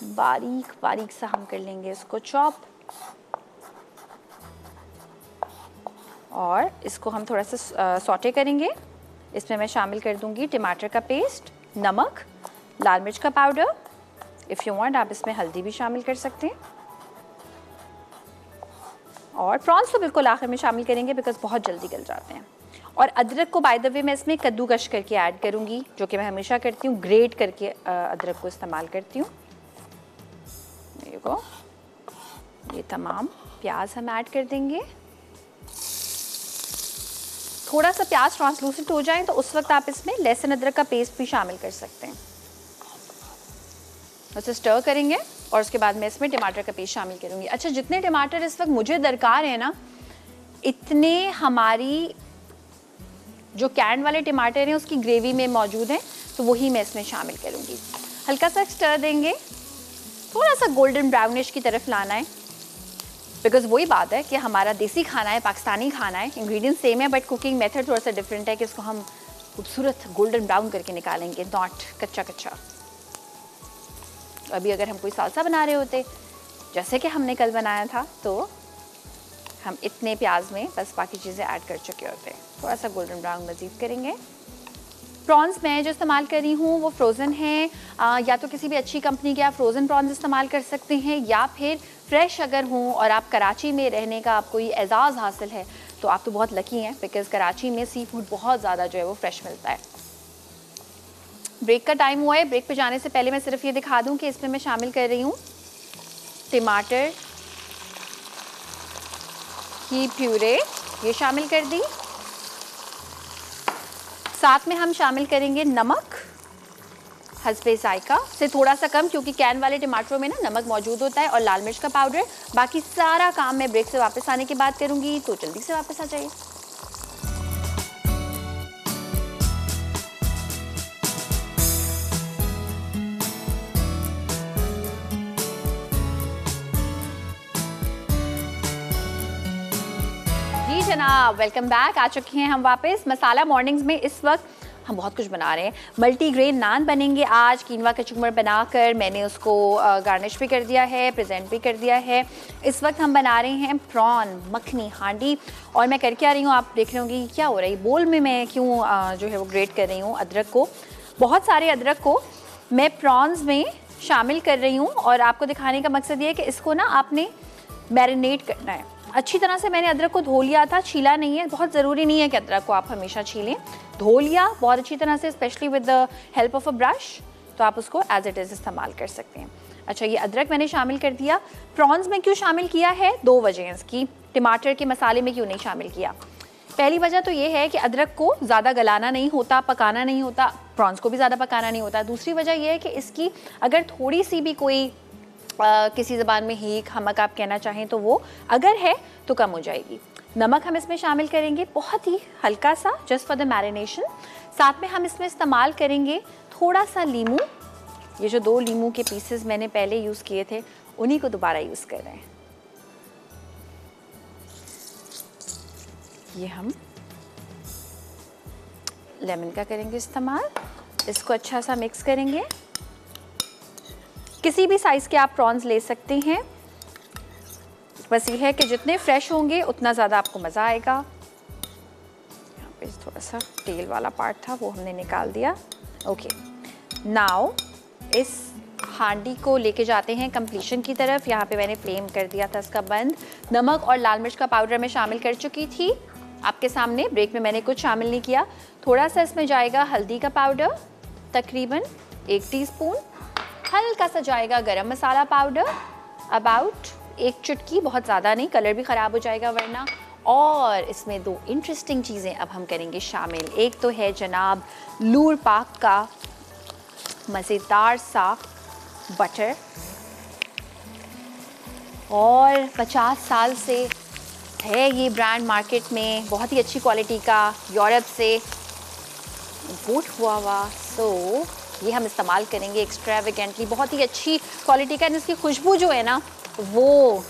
बारीक सा हम कर लेंगे इसको चॉप। और इसको हम थोड़ा सा सौटे करेंगे। इसमें मैं शामिल कर दूंगी टमाटर का पेस्ट, नमक, लाल मिर्च का पाउडर। इफ़ यू वांट आप इसमें हल्दी भी शामिल कर सकते हैं। और प्रॉन्स तो बिल्कुल आखिर में शामिल करेंगे बिकॉज बहुत जल्दी गल जाते हैं। और अदरक को बाय द वे मैं इसमें कद्दूकश करके ऐड करूँगी, जो कि मैं हमेशा करती हूँ, ग्रेट करके अदरक को इस्तेमाल करती हूँ। देखो ये तमाम प्याज हम ऐड कर देंगे। थोड़ा सा प्याज ट्रांसलूसेंट हो जाए तो उस वक्त आप इसमें लहसुन अदरक का पेस्ट भी शामिल कर सकते हैं। उसे स्टर करेंगे और उसके बाद मैं इसमें टमाटर का पेस्ट शामिल करूँगी। अच्छा, जितने टमाटर इस वक्त मुझे दरकार है ना, इतने हमारी जो कैन वाले टमाटर हैं उसकी ग्रेवी में मौजूद हैं, तो वही मैं इसमें शामिल करूँगी। हल्का सा स्टर देंगे, थोड़ा सा गोल्डन ब्राउनिश की तरफ लाना है, बिकॉज वही बात है कि हमारा देसी खाना है, पाकिस्तानी खाना है, इंग्रेडिएंट्स सेम है बट कुकिंग मेथड थोड़ा सा डिफरेंट है कि इसको हम खूबसूरत गोल्डन ब्राउन करके निकालेंगे, नॉट कच्चा कच्चा। अभी अगर हम कोई सालसा बना रहे होते जैसे कि हमने कल बनाया था, तो हम इतने प्याज में बस बाकी चीज़ें ऐड कर चुके होते हैं। थोड़ा सा गोल्डन ब्राउन मज़ीद करेंगे। प्रॉन्स मैं जो इस्तेमाल कर रही हूँ वो फ्रोज़न है, या तो किसी भी अच्छी कंपनी के आप फ्रोज़न प्रॉन्स इस्तेमाल कर सकते हैं, या फिर फ्रेश अगर हों और आप कराची में रहने का आपको ये एजाज़ हासिल है तो आप तो बहुत लकी हैं, बिकॉज़ कराची में सी फूड बहुत ज़्यादा जो है वो फ्रेश मिलता है। ब्रेक का टाइम हुआ है। ब्रेक पे जाने से पहले मैं सिर्फ ये दिखा दूँ कि इसमें मैं शामिल कर रही हूँ टमाटर की प्यूरे, ये शामिल कर दी। साथ में हम शामिल करेंगे नमक हस्बे जायका से थोड़ा सा कम, क्योंकि कैन वाले टमाटरों में ना नमक मौजूद होता है, और लाल मिर्च का पाउडर। बाकी सारा काम मैं ब्रेक से वापस आने के बाद करूंगी, तो जल्दी से वापस आ जाइए। जी जनाब, वेलकम बैक। आ चुके हैं हम वापस मसाला मॉर्निंग्स में। इस वक्त हम बहुत कुछ बना रहे हैं। मल्टीग्रेन नान बनेंगे आज। कीनवा कचुम्बर बनाकर मैंने उसको गार्निश भी कर दिया है, प्रेजेंट भी कर दिया है। इस वक्त हम बना रहे हैं प्रॉन मखनी हांडी, और मैं करके आ रही हूँ, आप देख रहे होंगे क्या हो रहा है बोल में, मैं क्यों जो है वो ग्रेट कर रही हूँ अदरक को। बहुत सारे अदरक को मैं प्रॉन्स में शामिल कर रही हूँ, और आपको दिखाने का मकसद ये है कि इसको ना आपने मैरिनेट करना है अच्छी तरह से। मैंने अदरक को धो लिया था, छीला नहीं है। बहुत ज़रूरी नहीं है कि अदरक को आप हमेशा छीलें। धो लिया बहुत अच्छी तरह से, specially with the help of a brush, तो आप उसको एज इट इज़ इस्तेमाल कर सकते हैं। अच्छा, ये अदरक मैंने शामिल कर दिया। प्रॉन्स में क्यों शामिल किया है, दो वजह इसकी। टमाटर के मसाले में क्यों नहीं शामिल किया? पहली वजह तो ये है कि अदरक को ज़्यादा गलाना नहीं होता, पकाना नहीं होता, प्रॉन्स को भी ज़्यादा पकाना नहीं होता। दूसरी वजह यह है कि इसकी अगर थोड़ी सी भी कोई किसी ज़बान में हीक हमक आप कहना चाहें तो वो अगर है तो कम हो जाएगी। नमक हम इसमें शामिल करेंगे बहुत ही हल्का सा, जस्ट फॉर द मैरिनेशन। साथ में हम इसमें इस्तेमाल करेंगे थोड़ा सा लीमू। ये जो 2 लीमू के पीसेस मैंने पहले यूज़ किए थे उन्हीं को दोबारा यूज़ कर रहे हैं। ये हम लेमन का करेंगे इस्तेमाल। इसको अच्छा सा मिक्स करेंगे। किसी भी साइज़ के आप प्रॉन्स ले सकते हैं, बस ये है कि जितने फ्रेश होंगे उतना ज़्यादा आपको मज़ा आएगा। यहाँ पे थोड़ा सा तेल वाला पार्ट था वो हमने निकाल दिया। ओके, नाउ इस हांडी को लेके जाते हैं कंप्लीशन की तरफ। यहाँ पे मैंने फ्लेम कर दिया था इसका बंद। नमक और लाल मिर्च का पाउडर मैं शामिल कर चुकी थी आपके सामने। ब्रेक में मैंने कुछ शामिल नहीं किया। थोड़ा सा इसमें जाएगा हल्दी का पाउडर, तकरीबन 1 टीस्पून। हल्का सा जाएगा गरम मसाला पाउडर, अबाउट 1 चुटकी, बहुत ज़्यादा नहीं, कलर भी ख़राब हो जाएगा वरना। और इसमें 2 इंटरेस्टिंग चीज़ें अब हम करेंगे शामिल। एक तो है जनाब लूर पाक का मज़ेदार सा बटर, और 50 साल से है ये ब्रांड मार्केट में, बहुत ही अच्छी क्वालिटी का, यूरोप से इम्पोर्ट हुआ। सो ये हम इस्तेमाल करेंगे एक्स्ट्रावेगेंटली, बहुत ही अच्छी क्वालिटी का। इसकी खुशबू जो है ना वो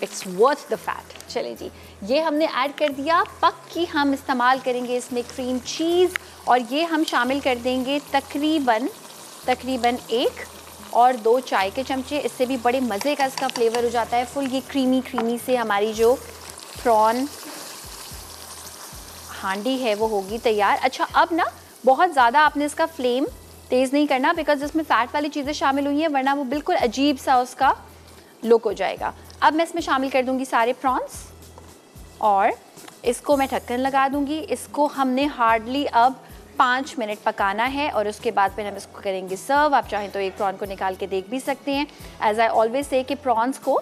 इट्स वर्थ द फैट। चलिए जी, ये हमने ऐड कर दिया। पक्की हम इस्तेमाल करेंगे इसमें क्रीम चीज़, और ये हम शामिल कर देंगे तकरीबन 1 और 2 चाय के चमचे। इससे भी बड़े मज़े का इसका फ्लेवर हो जाता है फुल। ये क्रीमी से हमारी जो प्रॉन हांडी है वो होगी तैयार। अच्छा, अब ना बहुत ज़्यादा आपने इसका फ्लेम तेज़ नहीं करना, बिकॉज इसमें फ़ैट वाली चीज़ें शामिल हुई हैं, वरना वो बिल्कुल अजीब सा उसका लुक हो जाएगा। अब मैं इसमें शामिल कर दूंगी सारे प्रॉन्स और इसको मैं ढक्कन लगा दूंगी। इसको हमने हार्डली अब 5 मिनट पकाना है और उसके बाद फिर हम इसको करेंगे सर्व। आप चाहें तो एक प्रॉन को निकाल के देख भी सकते हैं। एज आई ऑलवेज से कि प्रॉन्स को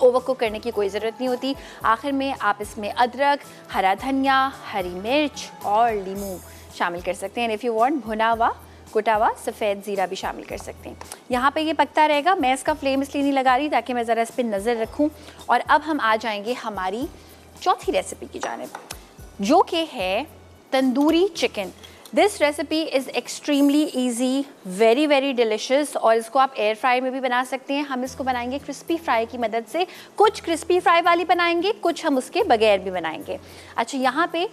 ओवर कुक करने की कोई ज़रूरत नहीं होती। आखिर में आप इसमें अदरक, हरा धनिया, हरी मिर्च और लीमू शामिल कर सकते हैं। इफ़ यू वांट भुना हुआ कुटा हुआ सफ़ेद ज़ीरा भी शामिल कर सकते हैं। यहाँ पे ये पकता रहेगा। मैं इसका फ्लेम इसलिए नहीं लगा रही ताकि मैं ज़रा इस पर नज़र रखूँ। और अब हम आ जाएंगे हमारी चौथी रेसिपी की जानिब, जो कि है tandoori chicken. This recipe is extremely easy, very very delicious, और इसको आप एयर फ्राई में भी बना सकते हैं। हम इसको बनाएंगे क्रिस्पी फ्राई की मदद से। कुछ क्रिस्पी फ्राई वाली बनाएंगे, कुछ हम उसके बगैर भी बनाएंगे। अच्छा, यहाँ पे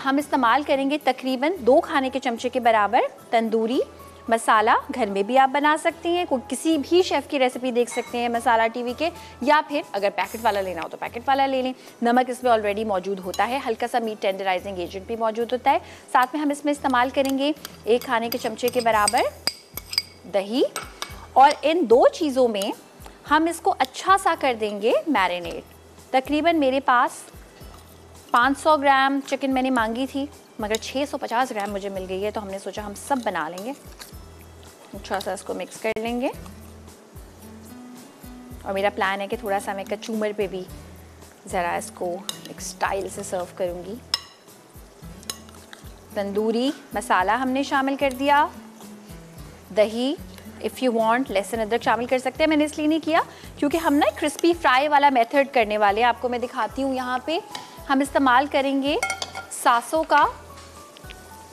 हम इस्तेमाल करेंगे तकरीबन 2 खाने के चमचे के बराबर तंदूरी मसाला। घर में भी आप बना सकते हैं, कोई किसी भी शेफ़ की रेसिपी देख सकते हैं मसाला टीवी के, या फिर अगर पैकेट वाला लेना हो तो पैकेट वाला ले लें। नमक इसमें ऑलरेडी मौजूद होता है, हल्का सा मीट टेंडराइजिंग एजेंट भी मौजूद होता है। साथ में हम इसमें इस्तेमाल करेंगे 1 खाने के चमचे के बराबर दही, और इन 2 चीज़ों में हम इसको अच्छा सा कर देंगे मैरिनेट। तकरीबन मेरे पास 500 ग्राम चिकन मैंने मांगी थी, मगर 650 ग्राम मुझे मिल गई है, तो हमने सोचा हम सब बना लेंगे। अच्छा सा इसको मिक्स कर लेंगे, और मेरा प्लान है कि थोड़ा सा मैं कचूमर पे भी ज़रा इसको एक स्टाइल से सर्व करूँगी। तंदूरी मसाला हमने शामिल कर दिया, दही, इफ़ यू वांट लहसुन अदरक शामिल कर सकते हैं। मैंने इसलिए नहीं किया क्योंकि हम ना क्रिस्पी फ्राई वाला मेथड करने वाले हैं। आपको मैं दिखाती हूँ। यहाँ पे हम इस्तेमाल करेंगे सासों का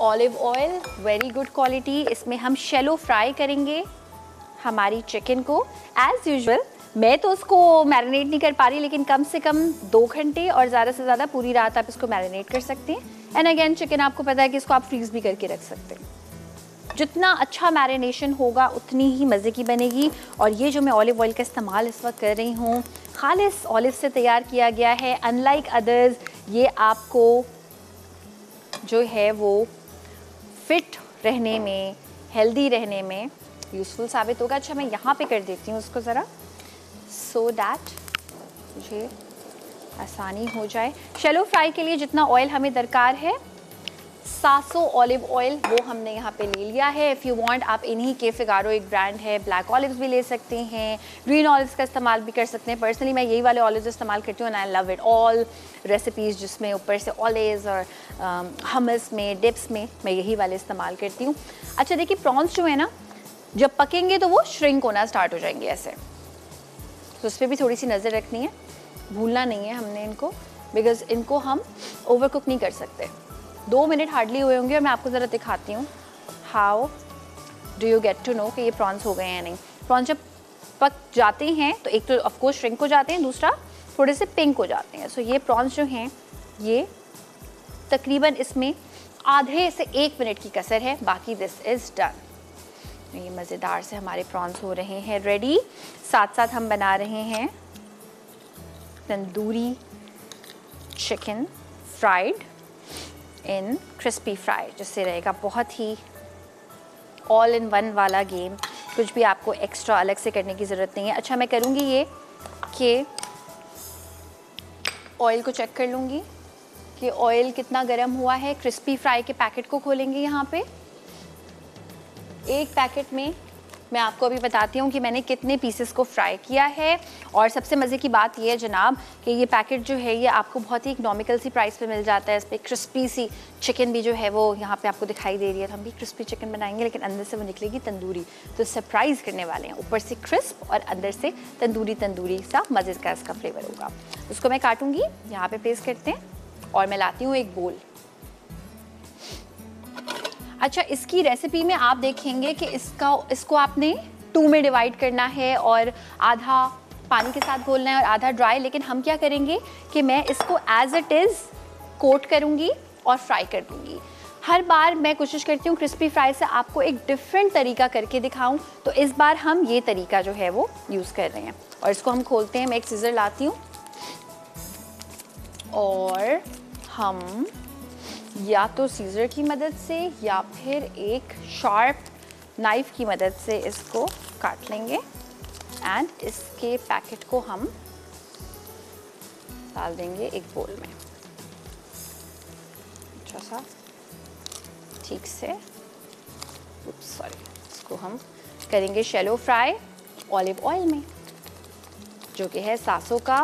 olive oil, very good quality. इसमें हम शैलो फ्राई करेंगे हमारी चिकन को। एज़ यूजुअल मैं तो उसको मैरिनेट नहीं कर पा रही, लेकिन कम से कम 2 घंटे और ज़्यादा से ज़्यादा पूरी रात आप इसको मैरिनेट कर सकते हैं। एंड अगेन चिकन आपको पता है कि इसको आप फ्रीज़ भी करके रख सकते हैं। जितना अच्छा मैरिनेशन होगा उतनी ही मज़े की बनेगी। और ये जो मैं ऑलिव ऑयल का इस्तेमाल इस वक्त कर रही हूँ, खालिस ऑलिव से तैयार किया गया है। अनलाइक अदर्स, ये आपको जो है वो फिट रहने में, हेल्दी रहने में यूज़फुल साबित होगा। अच्छा, मैं यहाँ पे कर देती हूँ उसको ज़रा, सो दैट मुझे आसानी हो जाए। शैलो फ्राई के लिए जितना ऑयल हमें दरकार है, 700 ऑलिव ऑयल, वो हमने यहाँ पे ले लिया है। इफ़ यू वांट आप इन्हीं के फिगारो एक ब्रांड है, ब्लैक ऑलिव्स भी ले सकते हैं, ग्रीन ऑलिव्स का इस्तेमाल भी कर सकते हैं। पर्सनली मैं यही वाले ऑलिव्स इस्तेमाल करती हूँ, and I love it. All recipes जिसमें ऊपर से ऑलिव्स और हमस में, डिप्स में, मैं यही वाले इस्तेमाल करती हूँ। अच्छा देखिए, प्रॉन्स जो है ना, जब पकेंगे तो वो श्रिंक होना स्टार्ट हो जाएंगे ऐसे, तो उस पर भी थोड़ी सी नज़र रखनी है, भूलना नहीं है हमने इनको, बिकॉज इनको हम ओवर कुक नहीं कर सकते। 2 मिनट हार्डली हुए होंगे, और मैं आपको ज़रा दिखाती हूँ how do you get to know कि ये प्रॉन्स हो गए हैं या नहीं। प्रॉन्स जब पक जाते हैं तो एक तो ऑफकोर्स श्रिंक हो जाते हैं, दूसरा थोड़े से पिंक हो जाते हैं। सो ये प्रॉन्स जो हैं, ये तकरीबन इसमें आधे से 1 मिनट की कसर है, बाकी दिस इज़ डन। ये मज़ेदार से हमारे प्रॉन्स हो रहे हैं रेडी। साथ साथ हम बना रहे हैं तंदूरी चिकन फ्राइड इन क्रिस्पी फ्राई, जिससे रहेगा बहुत ही ऑल इन वन वाला गेम। कुछ भी आपको एक्स्ट्रा अलग से करने की ज़रूरत नहीं है। अच्छा, मैं करूँगी ये कि ऑयल को चेक कर लूँगी कि ऑयल कितना गर्म हुआ है। क्रिस्पी फ्राई के पैकेट को खोलेंगे। यहाँ पे एक पैकेट में मैं आपको अभी बताती हूँ कि मैंने कितने पीसेस को फ्राई किया है। और सबसे मज़े की बात ये है जनाब कि ये पैकेट जो है ये आपको बहुत ही इकनॉमिकल सी प्राइस पे मिल जाता है। इस पर क्रिस्पी सी चिकन भी जो है वो यहाँ पे आपको दिखाई दे रही है। तो हम भी क्रिस्पी चिकन बनाएंगे, लेकिन अंदर से वो निकलेगी तंदूरी, तो सरप्राइज़ करने वाले हैं। ऊपर से क्रिस्प और अंदर से तंदूरी तंदूरी सा मज़े का इसका फ्लेवर होगा। उसको मैं काटूँगी, यहाँ पर प्लेस करते हैं, और मैं लाती हूँ एक बोल। अच्छा, इसकी रेसिपी में आप देखेंगे कि इसको आपने 2 में डिवाइड करना है, और आधा पानी के साथ घोलना है और आधा ड्राई। लेकिन हम क्या करेंगे कि मैं इसको एज इट इज़ कोट करूँगी और फ्राई कर दूँगी। हर बार मैं कोशिश करती हूँ क्रिस्पी फ्राई से आपको एक डिफरेंट तरीका करके दिखाऊँ, तो इस बार हम ये तरीका जो है वो यूज़ कर रहे हैं। और इसको हम खोलते हैं। मैं एक सीज़र लाती हूँ और हम या तो सीजर की मदद से या फिर एक शार्प नाइफ की मदद से इसको काट लेंगे एंड इसके पैकेट को हम डाल देंगे एक बोल में अच्छा सा ठीक से। सॉरी, इसको हम करेंगे शैलो फ्राई ऑलिव ऑयल में, जो कि है सासों का।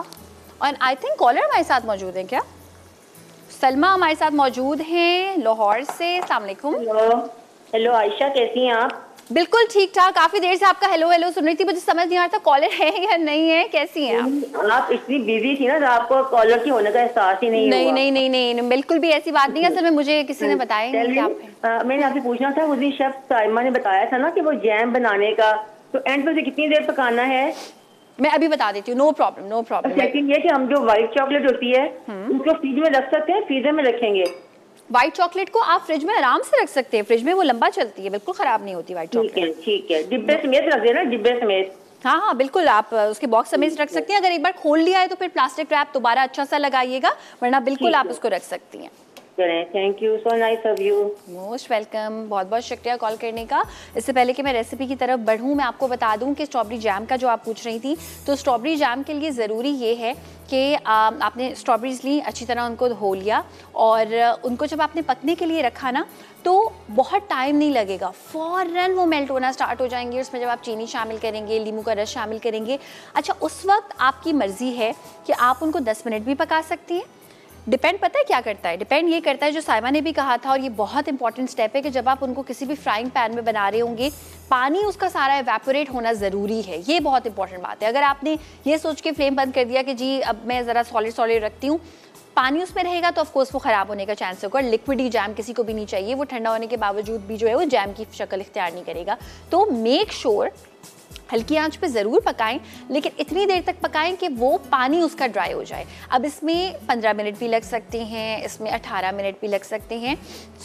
और आई थिंक कॉलर हमारे साथ मौजूद है क्या? सलमा हमारे साथ मौजूद हैं लाहौर से। अस्सलाम वालेकुम। हेलो आयशा, कैसी हैं आप? बिल्कुल ठीक ठाक। काफी देर से आपका हेलो हेलो सुन रही थी, मुझे समझ नहीं आ रहा था कॉलर है या नहीं है। कैसी हैं आप? आप इतनी बिजी थी ना, तो आपको कॉलर की होने का एहसास ही नहीं हुआ। नहीं, बिल्कुल भी ऐसी बात नहीं है। असल में मुझे किसी ने बताया नहीं कि आप मैंने आपसे पूछना था, उस दिन शेफ साइमा ने बताया था ना कि वो जैम बनाने का, तो एंड पे कितनी देर पकाना है? मैं अभी बता देती हूँ। No problem. लेकिन ये कि हम जो व्हाइट चॉकलेट होती है उसको फ्रिज में रख सकते हैं, फ्रीजर में रखेंगे? व्हाइट चॉकलेट को आप फ्रिज में आराम से रख सकते हैं, फ्रिज में वो लंबा चलती है, बिल्कुल खराब नहीं होती व्हाइट चॉकलेट। ठीक है, डिब्बे समेत रख देना, डिब्बे समेत। हाँ बिल्कुल, आप उसके बॉक्स समेत रख सकती हैं। अगर एक बार खोल लिया है तो फिर प्लास्टिक रैप दोबारा अच्छा सा लगाइएगा, वरना बिल्कुल आप उसको रख सकती हैं। Thank you, so nice of you. Most welcome, बहुत बहुत शुक्रिया कॉल करने का। इससे पहले कि मैं रेसिपी की तरफ बढ़ूँ, मैं आपको बता दूं कि स्ट्रॉबेरी जैम का जो आप पूछ रही थी, तो स्ट्रॉबेरी जैम के लिए ज़रूरी ये है कि आपने स्ट्रॉबेरीज ली, अच्छी तरह उनको धो लिया और उनको जब आपने पकने के लिए रखा ना, तो बहुत टाइम नहीं लगेगा, फ़ौरन वो मेल्ट होना स्टार्ट हो जाएंगे। उसमें जब आप चीनी शामिल करेंगे, नींबू का रस शामिल करेंगे, अच्छा उस वक्त आपकी मर्ज़ी है कि आप उनको 10 मिनट भी पका सकती हैं। डिपेंड पता है क्या करता है? डिपेंड ये करता है, जो साइमा ने भी कहा था और ये बहुत इंपॉर्टेंट स्टेप है, कि जब आप उनको किसी भी फ्राइंग पैन में बना रहे होंगे, पानी उसका सारा एवेपोरेट होना ज़रूरी है। ये बहुत इंपॉर्टेंट बात है। अगर आपने ये सोच के फ्लेम बंद कर दिया कि जी अब मैं ज़रा सॉलिड रखती हूँ, पानी उसमें रहेगा तो ऑफकोर्स वो ख़राब होने का चांस होगा। लिक्विड ही जैम किसी को भी नहीं चाहिए, वो ठंडा होने के बावजूद भी जो है वो जैम की शक्ल इख्तियार नहीं करेगा। तो मेक श्योर हल्की आंच पे ज़रूर पकाएं, लेकिन इतनी देर तक पकाएं कि वो पानी उसका ड्राई हो जाए। अब इसमें 15 मिनट भी लग सकते हैं, इसमें 18 मिनट भी लग सकते हैं।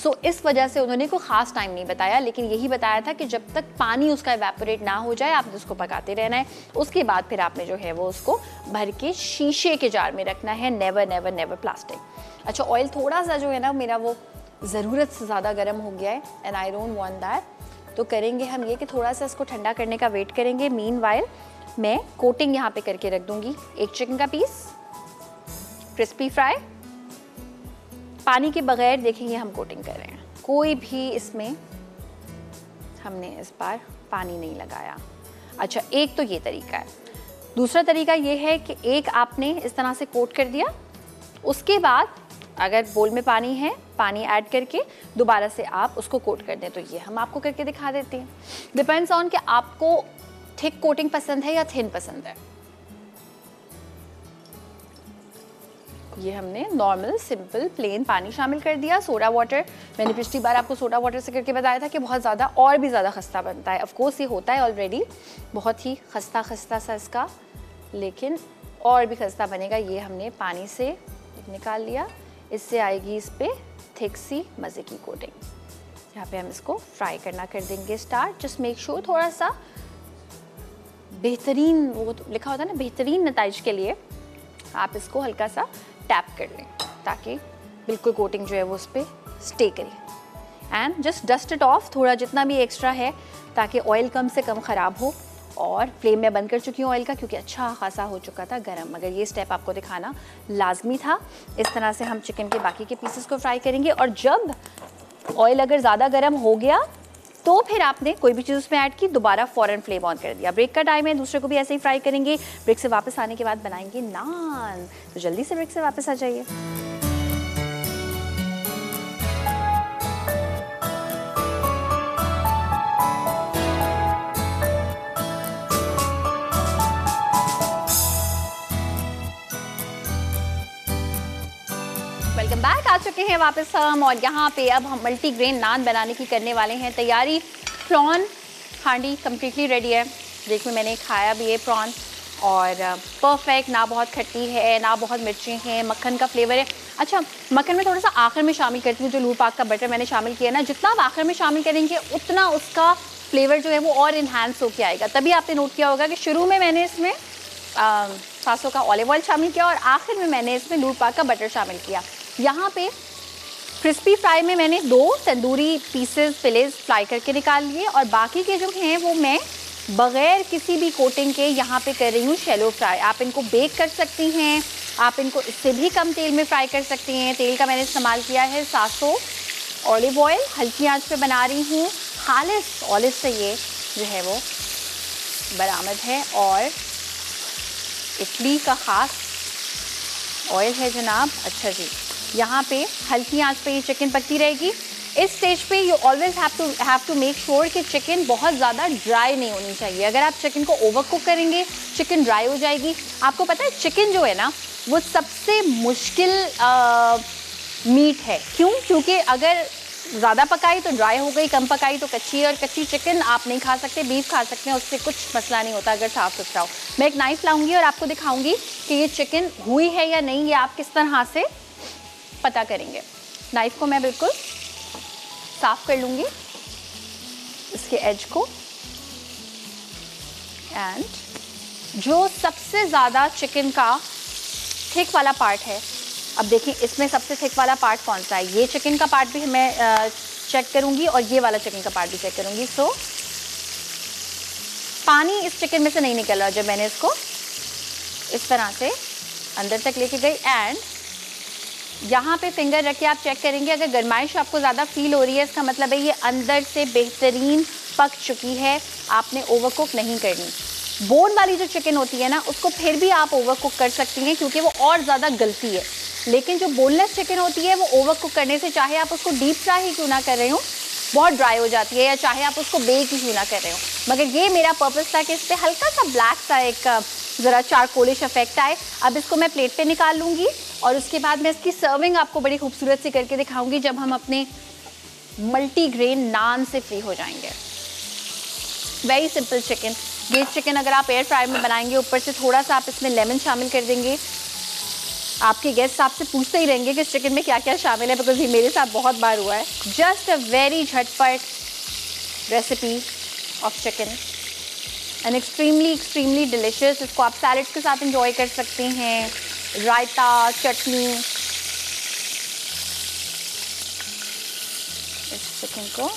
सो इस वजह से उन्होंने कोई ख़ास टाइम नहीं बताया, लेकिन यही बताया था कि जब तक पानी उसका एवेपोरेट ना हो जाए आपने उसको पकाते रहना है। उसके बाद फिर आपने जो है वो उसको भर के शीशे के जार में रखना है, नेवर प्लास्टिक। अच्छा, ऑयल थोड़ा सा जो है ना मेरा वो ज़रूरत से ज़्यादा गर्म हो गया है and I don't want that. तो करेंगे हम ये कि थोड़ा सा इसको ठंडा करने का वेट करेंगे। मीनवाइल मैं कोटिंग यहाँ पे करके रख दूंगी। एक चिकन का पीस क्रिस्पी फ्राई, पानी के बगैर देखेंगे हम कोटिंग कर रहे हैं, कोई भी इसमें हमने इस बार पानी नहीं लगाया। अच्छा, एक तो ये तरीका है। दूसरा तरीका ये है कि एक आपने इस तरह से कोट कर दिया, उसके बाद अगर बोल में पानी है, पानी ऐड करके दोबारा से आप उसको कोट कर दें। तो ये हम आपको करके दिखा देते हैं। डिपेंड्स ऑन कि आपको थिक कोटिंग पसंद है या थिन पसंद है। ये हमने नॉर्मल सिंपल प्लेन पानी शामिल कर दिया। सोडा वाटर, मैंने पिछली बार आपको सोडा वाटर से करके बताया था कि बहुत ज़्यादा और भी ज़्यादा खस्ता बनता है। ऑफ कोर्स ये होता है ऑलरेडी बहुत ही खस्ता सा इसका, लेकिन और भी खस्ता बनेगा। ये हमने पानी से निकाल लिया, इससे आएगी इस पे थिक सी मज़े की कोटिंग। यहाँ पे हम इसको फ्राई करना कर देंगे स्टार्ट। जस्ट मेक श्योर थोड़ा सा बेहतरीन, वो तो लिखा होता है ना बेहतरीन नताइज के लिए, आप इसको हल्का सा टैप कर लें ताकि बिल्कुल कोटिंग जो है वो उस पर स्टे करे। And just dust it of थोड़ा जितना भी एक्स्ट्रा है, ताकि ऑयल कम से कम ख़राब हो। और फ्लेम में बंद कर चुकी हूँ ऑयल का, क्योंकि अच्छा खासा हो चुका था गरम, मगर ये स्टेप आपको दिखाना लाजमी था। इस तरह से हम चिकन के बाकी के पीसेस को फ्राई करेंगे। और जब ऑयल अगर ज़्यादा गरम हो गया तो फिर आपने कोई भी चीज़ उसमें ऐड की, दोबारा फ़ौरन फ्लेम ऑन कर दिया। ब्रेक का टाइम है, दूसरे को भी ऐसे ही फ्राई करेंगे। ब्रेक से वापस आने के बाद बनाएंगे नान, तो जल्दी से ब्रेक से वापस आ जाइए। वेलकम बैक, आ चुके हैं वापस हम, और यहाँ पे अब हम मल्टीग्रेन नान बनाने की करने वाले हैं तैयारी। प्रॉन हांडी कम्प्लीटली रेडी है। देखिए मैंने खाया भी है प्रॉन, और परफेक्ट, ना बहुत खट्टी है ना बहुत मिर्ची हैं, मक्खन का फ्लेवर है। अच्छा, मक्खन में थोड़ा सा आखिर में शामिल करती हूँ, जो लूर पाक का बटर मैंने शामिल किया ना, जितना आप आखिर में शामिल करेंगे उतना उसका फ्लेवर जो है वो और इन्हांस होकर आएगा। तभी आपने नोट किया होगा कि शुरू में मैंने इसमें सासों का ऑलिव ऑयल शामिल किया और आखिर में मैंने इसमें लूर पाक का बटर शामिल किया। यहाँ पे क्रिस्पी फ्राई में मैंने 2 तंदूरी पीसेस फिलेस फ्राई करके निकाल लिए और बाकी के जो हैं वो मैं बगैर किसी भी कोटिंग के यहाँ पे कर रही हूँ शैलो फ्राई। आप इनको बेक कर सकती हैं, आप इनको इससे भी कम तेल में फ्राई कर सकती हैं। तेल का मैंने इस्तेमाल किया है 700 ऑलिव ऑयल, हल्की आंच पे बना रही हूँ। खालिस ऑलिव से ये जो है वो बरामद है और इटली का ख़ास ऑयल है जनाब। अच्छा जी, यहाँ पे हल्की आंच पे ये चिकन पकती रहेगी। इस स्टेज पे you always have to make sure कि चिकन बहुत ज़्यादा ड्राई नहीं होनी चाहिए। अगर आप चिकन को ओवर कुक करेंगे चिकन ड्राई हो जाएगी। आपको पता है चिकन जो है ना वो सबसे मुश्किल मीट है। क्यों? क्योंकि अगर ज़्यादा पकाई तो ड्राई हो गई, कम पकाई तो कच्ची है, और कच्ची चिकन आप नहीं खा सकते। बीफ खा सकते हैं, उससे कुछ मसला नहीं होता अगर साफ़ सुथरा हो। मैं एक नाइफ़ लाऊंगी और आपको दिखाऊंगी कि ये चिकन हुई है या नहीं, ये आप किस तरह से पता करेंगे। नाइफ़ को मैं बिल्कुल साफ़ कर लूँगी, इसके एज को। एंड जो सबसे ज़्यादा चिकन का थिक वाला पार्ट है, अब देखिए इसमें सबसे थिक वाला पार्ट कौन सा है। ये चिकन का पार्ट भी मैं चेक करूँगी और ये वाला चिकन का पार्ट भी चेक करूँगी। सो पानी इस चिकन में से नहीं निकल रहा जब मैंने इसको इस तरह से अंदर तक लेके गई। एंड यहाँ पे फिंगर रख के आप चेक करेंगे, अगर गर्माइश आपको ज़्यादा फील हो रही है इसका मतलब है ये अंदर से बेहतरीन पक चुकी है, आपने ओवरकुक नहीं करनी। बोन वाली जो चिकन होती है ना उसको फिर भी आप ओवरकुक कर सकती हैं क्योंकि वो और ज़्यादा गलती है, लेकिन जो बोनलेस चिकन होती है वो ओवरकुक करने से, चाहे आप उसको डीप फ्राई ही क्यों ना कर रहे हो, बहुत ड्राई हो जाती है, या चाहे आप उसको बेक ही क्यों ना कर रहे हो। मगर ये मेरा पर्पस था कि इस पर हल्का सा ब्लैक सा एक ज़रा चारकोलिश इफेक्ट आए। अब इसको मैं प्लेट पे निकाल लूँगी और उसके बाद मैं इसकी सर्विंग आपको बड़ी खूबसूरत सी करके दिखाऊंगी जब हम अपने मल्टीग्रेन नान से फ्री हो जाएंगे। Very simple chicken. ये चिकन अगर आप एयर फ्रायर में बनाएंगे, ऊपर से थोड़ा सा आप इसमें लेमन शामिल कर देंगे, आपके गेस्ट आपसे पूछते ही रहेंगे कि चिकन में क्या क्या शामिल है, बिकॉज ये मेरे साथ बहुत बार हुआ है। जस्ट अ वेरी झटपट recipe of chicken and extremely delicious. इसको आप सैलड्स के साथ इंजॉय कर सकते हैं, रायता, चटनी। इस चिकन को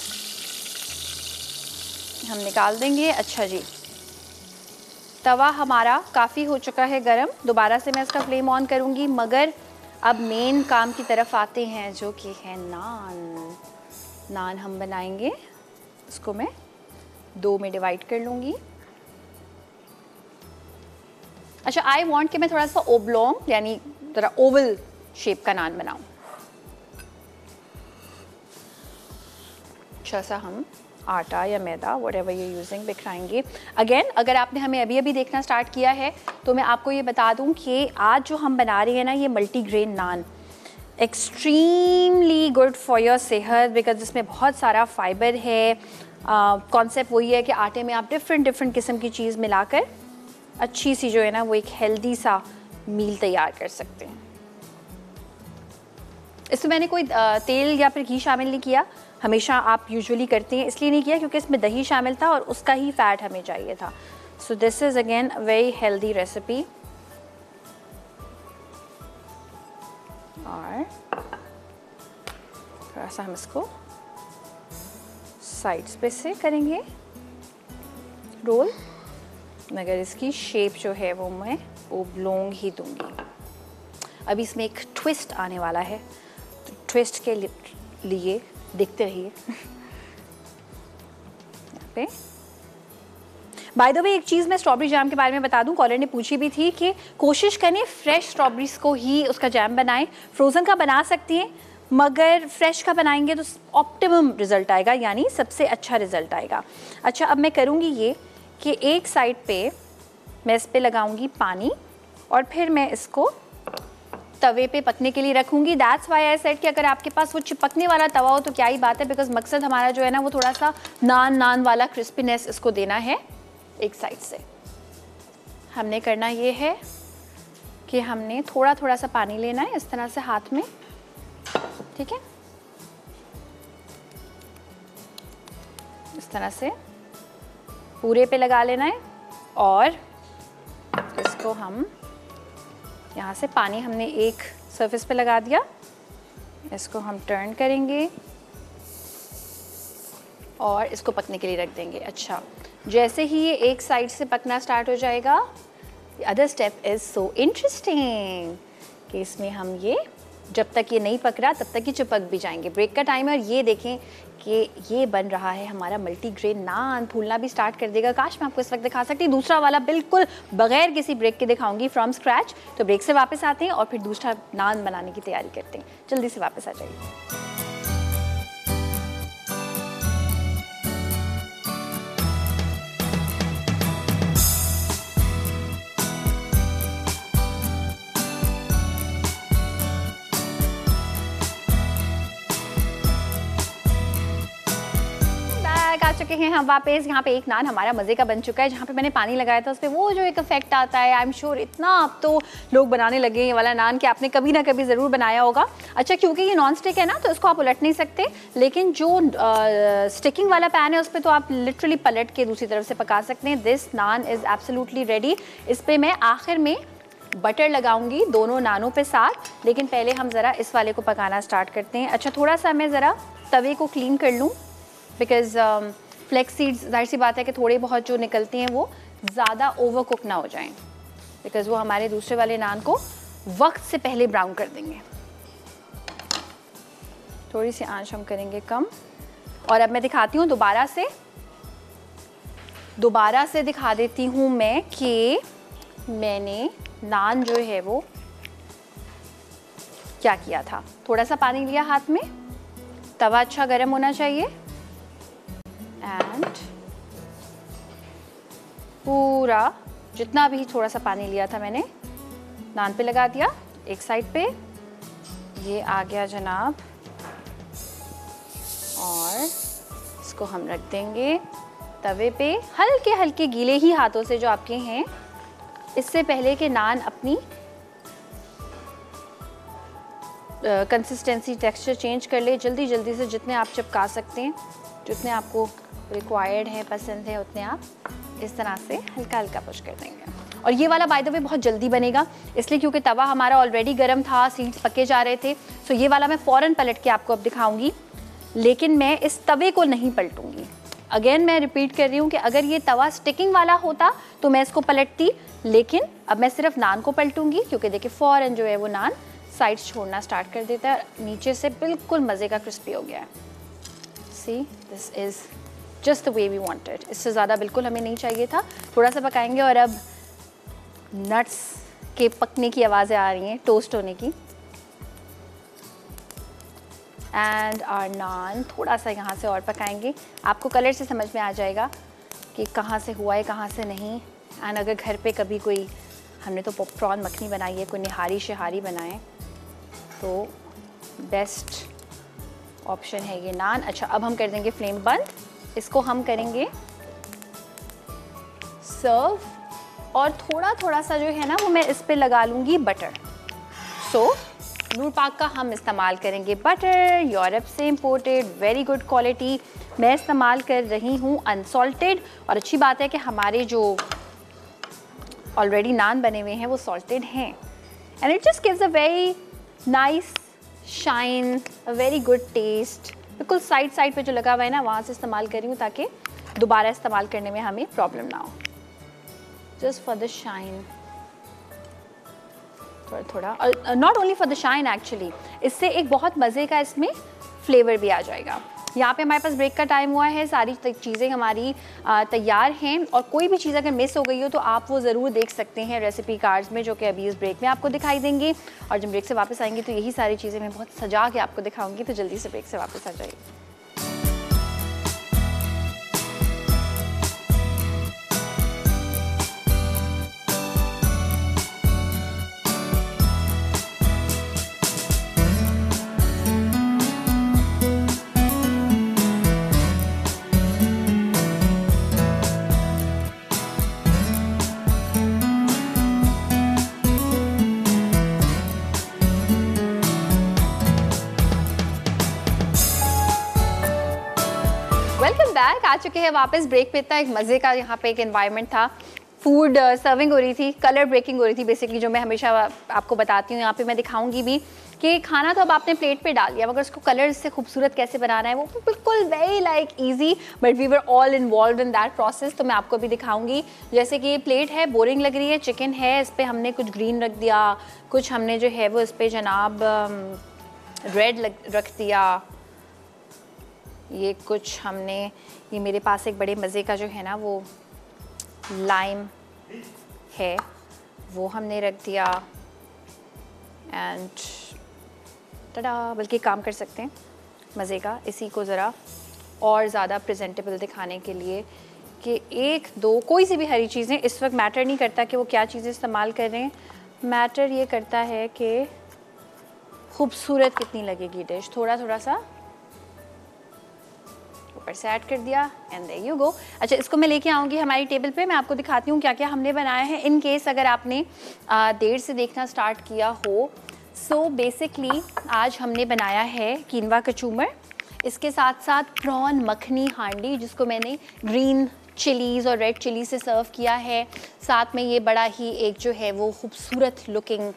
हम निकाल देंगे। अच्छा जी, तवा हमारा काफ़ी हो चुका है गरम। दोबारा से मैं इसका फ्लेम ऑन करूँगी, मगर अब मेन काम की तरफ आते हैं जो कि है नान। नान हम बनाएंगे, इसको मैं 2 में डिवाइड कर लूँगी। अच्छा, आई वांट कि मैं थोड़ा सा ओब्लॉन्ग यानी ज़रा ओवल शेप का नान बनाऊँ। अच्छा सा हम आटा या मैदा व्हाटएवर यू यूजिंग बिखराएंगे। अगेन, अगर आपने हमें अभी अभी देखना स्टार्ट किया है तो मैं आपको ये बता दूं कि आज जो हम बना रहे हैं ना, ये multigrain naan extremely good for your सेहत, बिकॉज इसमें बहुत सारा फाइबर है। कॉन्सेप्ट वही है कि आटे में आप डिफरेंट किस्म की चीज़ मिलाकर अच्छी सी जो है ना वो एक हेल्दी सा मील तैयार कर सकते हैं। इसमें मैंने कोई तेल या फिर घी शामिल नहीं किया। हमेशा आप यूजुअली करते हैं, इसलिए नहीं किया क्योंकि इसमें दही शामिल था और उसका ही फैट हमें चाहिए था। So this is again very healthy recipe. और थोड़ा सा हम इसको साइड्स पे से करेंगे रोल, मगर इसकी शेप जो है वो मैं ओब्लॉन्ग ही दूंगी। अभी इसमें एक ट्विस्ट आने वाला है, तो ट्विस्ट के लिए देखते रहिए। यहाँ पे बाय द वे एक चीज़ मैं स्ट्रॉबेरी जैम के बारे में बता दूं, कॉलर ने पूछी भी थी कि कोशिश करें फ्रेश स्ट्रॉबेरीज को ही उसका जैम बनाएं। फ्रोज़न का बना सकती हैं, मगर फ्रेश का बनाएंगे तो ऑप्टिमम रिज़ल्ट आएगा, यानी सबसे अच्छा रिज़ल्ट आएगा। अच्छा, अब मैं करूँगी ये कि एक साइड पे मैं इस पे लगाऊंगी पानी और फिर मैं इसको तवे पे पकने के लिए रखूंगी। दैट्स व्हाई आई सेड कि अगर आपके पास वो चिपकने वाला तवा हो तो क्या ही बात है, बिकॉज मकसद हमारा जो है ना वो थोड़ा सा नान वाला क्रिस्पीनेस इसको देना है। एक साइड से हमने करना ये है कि हमने थोड़ा सा पानी लेना है इस तरह से हाथ में, ठीक है, इस तरह से पूरे पे लगा लेना है और इसको हम यहाँ से पानी हमने एक सरफेस पे लगा दिया इसको हम टर्न करेंगे और इसको पकने के लिए रख देंगे। अच्छा, जैसे ही ये एक साइड से पकना स्टार्ट हो जाएगा, the other step is so interesting कि इसमें हम ये जब तक ये नहीं पक रहा तब तक ये चिपक भी जाएंगे। ब्रेक का टाइम है और ये देखें कि ये बन रहा है हमारा मल्टीग्रेन नान, फूलना भी स्टार्ट कर देगा। काश मैं आपको इस वक्त दिखा सकती, दूसरा वाला बिल्कुल बगैर किसी ब्रेक के दिखाऊंगी फ्रॉम स्क्रैच। तो ब्रेक से वापस आते हैं और फिर दूसरा नान बनाने की तैयारी करते हैं। जल्दी से वापस आ जाइए। आ चुके हैं हम वापस। यहाँ पे एक नान हमारा मज़े का बन चुका है। जहाँ पे मैंने पानी लगाया था उस पर वो जो एक इफेक्ट आता है, आई एम श्योर इतना अब तो लोग बनाने लगे ये वाला नान कि आपने कभी ना कभी ज़रूर बनाया होगा। अच्छा, क्योंकि ये नॉन स्टिक है ना तो इसको आप उलट नहीं सकते, लेकिन जो स्टिकिंग वाला पैन है उस पर तो आप लिटरली पलट के दूसरी तरफ से पका सकते हैं। This naan is absolutely ready. इस पर मैं आखिर में बटर लगाऊंगी दोनों नानों पे साथ, लेकिन पहले हम ज़रा इस वाले को पकाना स्टार्ट करते हैं। अच्छा, थोड़ा सा मैं ज़रा तवे को क्लीन कर लूँ, बिकॉज़ फ्लेक्स सीड्स जाहिर सी बात है कि थोड़े बहुत जो निकलते हैं वो ज़्यादा ओवर कुक ना हो जाएं, बिकॉज़ वो हमारे दूसरे वाले नान को वक्त से पहले ब्राउन कर देंगे। थोड़ी सी आंच हम करेंगे कम। और अब मैं दिखाती हूँ दोबारा से दिखा देती हूँ मैं कि मैंने नान जो है वो क्या किया था। थोड़ा सा पानी लिया हाथ में, तवा अच्छा गर्म होना चाहिए एंड पूरा जितना भी थोड़ा सा पानी लिया था मैंने नान पे लगा दिया एक साइड पे। ये आ गया जनाब, और इसको हम रख देंगे तवे पे हल्के हल्के गीले ही हाथों से जो आपके हैं, इससे पहले कि नान अपनी कंसिस्टेंसी टेक्सचर चेंज कर ले। जल्दी जल्दी से जितने आप चिपका सकते हैं, जितने आपको रिक्वायर्ड है, पसंद है, उतने आप इस तरह से हल्का हल्का पुश कर देंगे। और ये वाला बाय द वे बहुत जल्दी बनेगा, इसलिए क्योंकि तवा हमारा ऑलरेडी गर्म था, सीड्स पके जा रहे थे। सो ये वाला मैं फ़ौरन पलट के आपको अब दिखाऊंगी, लेकिन मैं इस तवे को नहीं पलटूंगी। अगेन मैं रिपीट कर रही हूँ कि अगर ये तवा स्टिकिंग वाला होता तो मैं इसको पलटती, लेकिन अब मैं सिर्फ नान को पलटूंगी, क्योंकि देखिए फ़ौरन जो है वो नान साइड्स छोड़ना स्टार्ट कर देता है, नीचे से बिल्कुल मज़े का क्रिस्पी हो गया है। See, this is just the way we wanted. इससे ज़्यादा बिल्कुल हमें नहीं चाहिए था। थोड़ा सा पकाएंगे और अब नट्स के पकने की आवाज़ें आ रही हैं, टोस्ट होने की। एंड आवर नान थोड़ा सा यहाँ से और पकाएंगे। आपको कलर से समझ में आ जाएगा कि कहाँ से हुआ है, कहाँ से नहीं। एंड अगर घर पे कभी कोई, हमने तो प्रॉन मखनी बनाई है, कोई निहारी शहारी बनाए तो बेस्ट ऑप्शन है ये नान। अच्छा, अब हम कर देंगे फ्लेम बंद, इसको हम करेंगे सर्व। और थोड़ा थोड़ा सा जो है ना वो मैं इस पे लगा लूँगी बटर। सो नूर पाक का हम इस्तेमाल करेंगे बटर, यूरोप से इम्पोर्टेड वेरी गुड क्वालिटी। मैं इस्तेमाल कर रही हूँ अनसॉल्टेड, और अच्छी बात है कि हमारे जो ऑलरेडी नान बने हुए हैं वो सॉल्टेड हैं। And it just gives a very nice shine, a very good taste. बिल्कुल साइड साइड पे जो लगा हुआ है ना वहाँ से इस्तेमाल कर रही हूँ ताकि दोबारा इस्तेमाल करने में हमें प्रॉब्लम ना हो। जस्ट फॉर द शाइन, थोड़ा थोड़ा, और not only for the shine actually, इससे एक बहुत मज़े का इसमें फ्लेवर भी आ जाएगा। यहाँ पे हमारे पास ब्रेक का टाइम हुआ है, सारी चीज़ें हमारी तैयार हैं। और कोई भी चीज़ अगर मिस हो गई हो तो आप वो ज़रूर देख सकते हैं रेसिपी कार्ड्स में, जो कि अभी इस ब्रेक में आपको दिखाई देंगे। और जब ब्रेक से वापस आएंगे तो यही सारी चीज़ें मैं बहुत सजा के आपको दिखाऊंगी। तो जल्दी से ब्रेक से वापस आ जाइए। Welcome back. आ चुके हैं वापस ब्रेक पे। इतना एक मज़े का यहाँ पे एक एनवायरनमेंट था, फूड सर्विंग हो रही थी, कलर ब्रेकिंग हो रही थी बेसिकली, जो मैं हमेशा आपको बताती हूँ, यहाँ पे मैं दिखाऊंगी भी। कि खाना तो अब आपने प्लेट पे डाल दिया, मगर उसको कलर से खूबसूरत कैसे बनाना है वो बिल्कुल very like easy, but we were all involve in that process. तो मैं आपको भी दिखाऊंगी। जैसे कि ये प्लेट है, बोरिंग लग रही है, चिकन है, इस पर हमने कुछ ग्रीन रख दिया, कुछ हमने जो है वो इस पर जनाब रेड रख दिया, ये कुछ हमने, ये मेरे पास एक बड़े मज़े का जो है ना वो लाइम है वो हमने रख दिया, एंड टडा, बल्कि काम कर सकते हैं मज़े का इसी को ज़रा और ज़्यादा प्रेजेंटेबल दिखाने के लिए कि एक दो कोई सी भी हरी चीज़ें इस वक्त मैटर नहीं करता कि वो क्या चीज़ें इस्तेमाल कर रहे हैं, मैटर ये करता है कि खूबसूरत कितनी लगेगी डिश। थोड़ा थोड़ा सा ऊपर से ऐड कर दिया एंड देयर यू गो। अच्छा, इसको मैं लेके आऊँगी हमारी टेबल पे, मैं आपको दिखाती हूँ क्या क्या हमने बनाया है, इन केस अगर आपने देर से देखना स्टार्ट किया हो। सो बेसिकली आज हमने बनाया है कीनवा कचूमर, इसके साथ साथ प्रॉन मखनी हांडी जिसको मैंने ग्रीन चिलीज़ और रेड चिली से सर्व किया है, साथ में ये बड़ा ही एक जो है वो खूबसूरत लुकिंग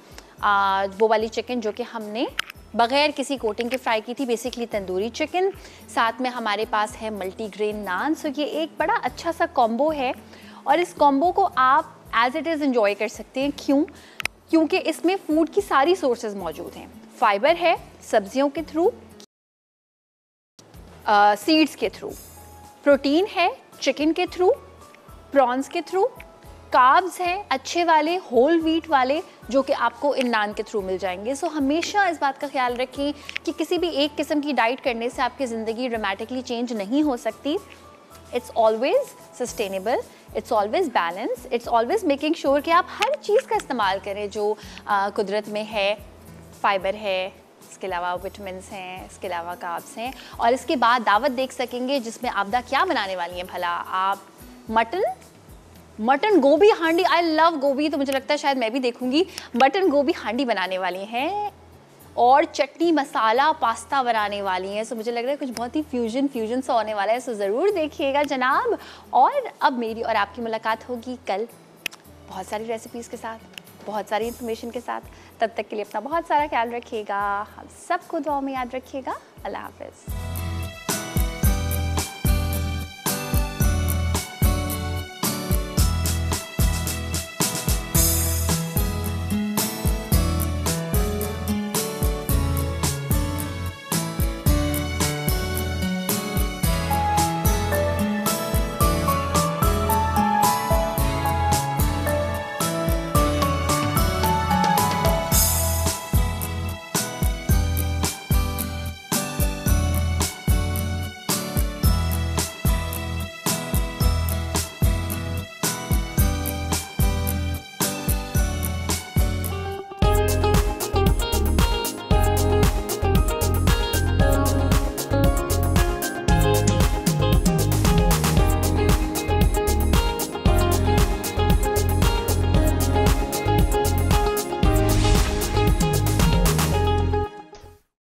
वो वाली चिकन जो कि हमने बग़ैर किसी कोटिंग के फ्राई की थी, बेसिकली तंदूरी चिकन, साथ में हमारे पास है मल्टीग्रेन नान। सो ये एक बड़ा अच्छा सा कॉम्बो है और इस कॉम्बो को आप एज इट इज़ एंजॉय कर सकते हैं। क्यों? क्योंकि इसमें फूड की सारी सोर्सेज मौजूद हैं। फाइबर है सब्जियों के थ्रू, सीड्स के थ्रू, प्रोटीन है चिकन के थ्रू, प्रॉन्स के थ्रू, कार्ब्स हैं अच्छे वाले होल व्हीट वाले जो कि आपको इन नान के थ्रू मिल जाएंगे। सो हमेशा इस बात का ख्याल रखें कि किसी भी एक किस्म की डाइट करने से आपकी ज़िंदगी ड्रामेटिकली चेंज नहीं हो सकती। It's always sustainable, it's always balance, it's always making sure कि आप हर चीज़ का इस्तेमाल करें जो कुदरत में है। फाइबर है, इसके अलावा विटामिन्स हैं, इसके अलावा कार्ब्स हैं, और इसके बाद दावत देख सकेंगे जिसमें आपदा क्या बनाने वाली हैं भला आप। मटन गोभी हांडी, आई लव गोभी, तो मुझे लगता है शायद मैं भी देखूंगी। मटन गोभी हांडी बनाने वाली हैं और चटनी मसाला पास्ता बनाने वाली हैं। सो मुझे लग रहा है कुछ बहुत ही फ्यूजन सा होने वाला है। सो ज़रूर देखिएगा जनाब। और अब मेरी और आपकी मुलाकात होगी कल बहुत सारी रेसिपीज़ के साथ, बहुत सारी इन्फॉर्मेशन के साथ। तब तक के लिए अपना बहुत सारा ख्याल रखिएगा, हम सबको दुआ में याद रखिएगा। अल्लाह हाफ़िज़।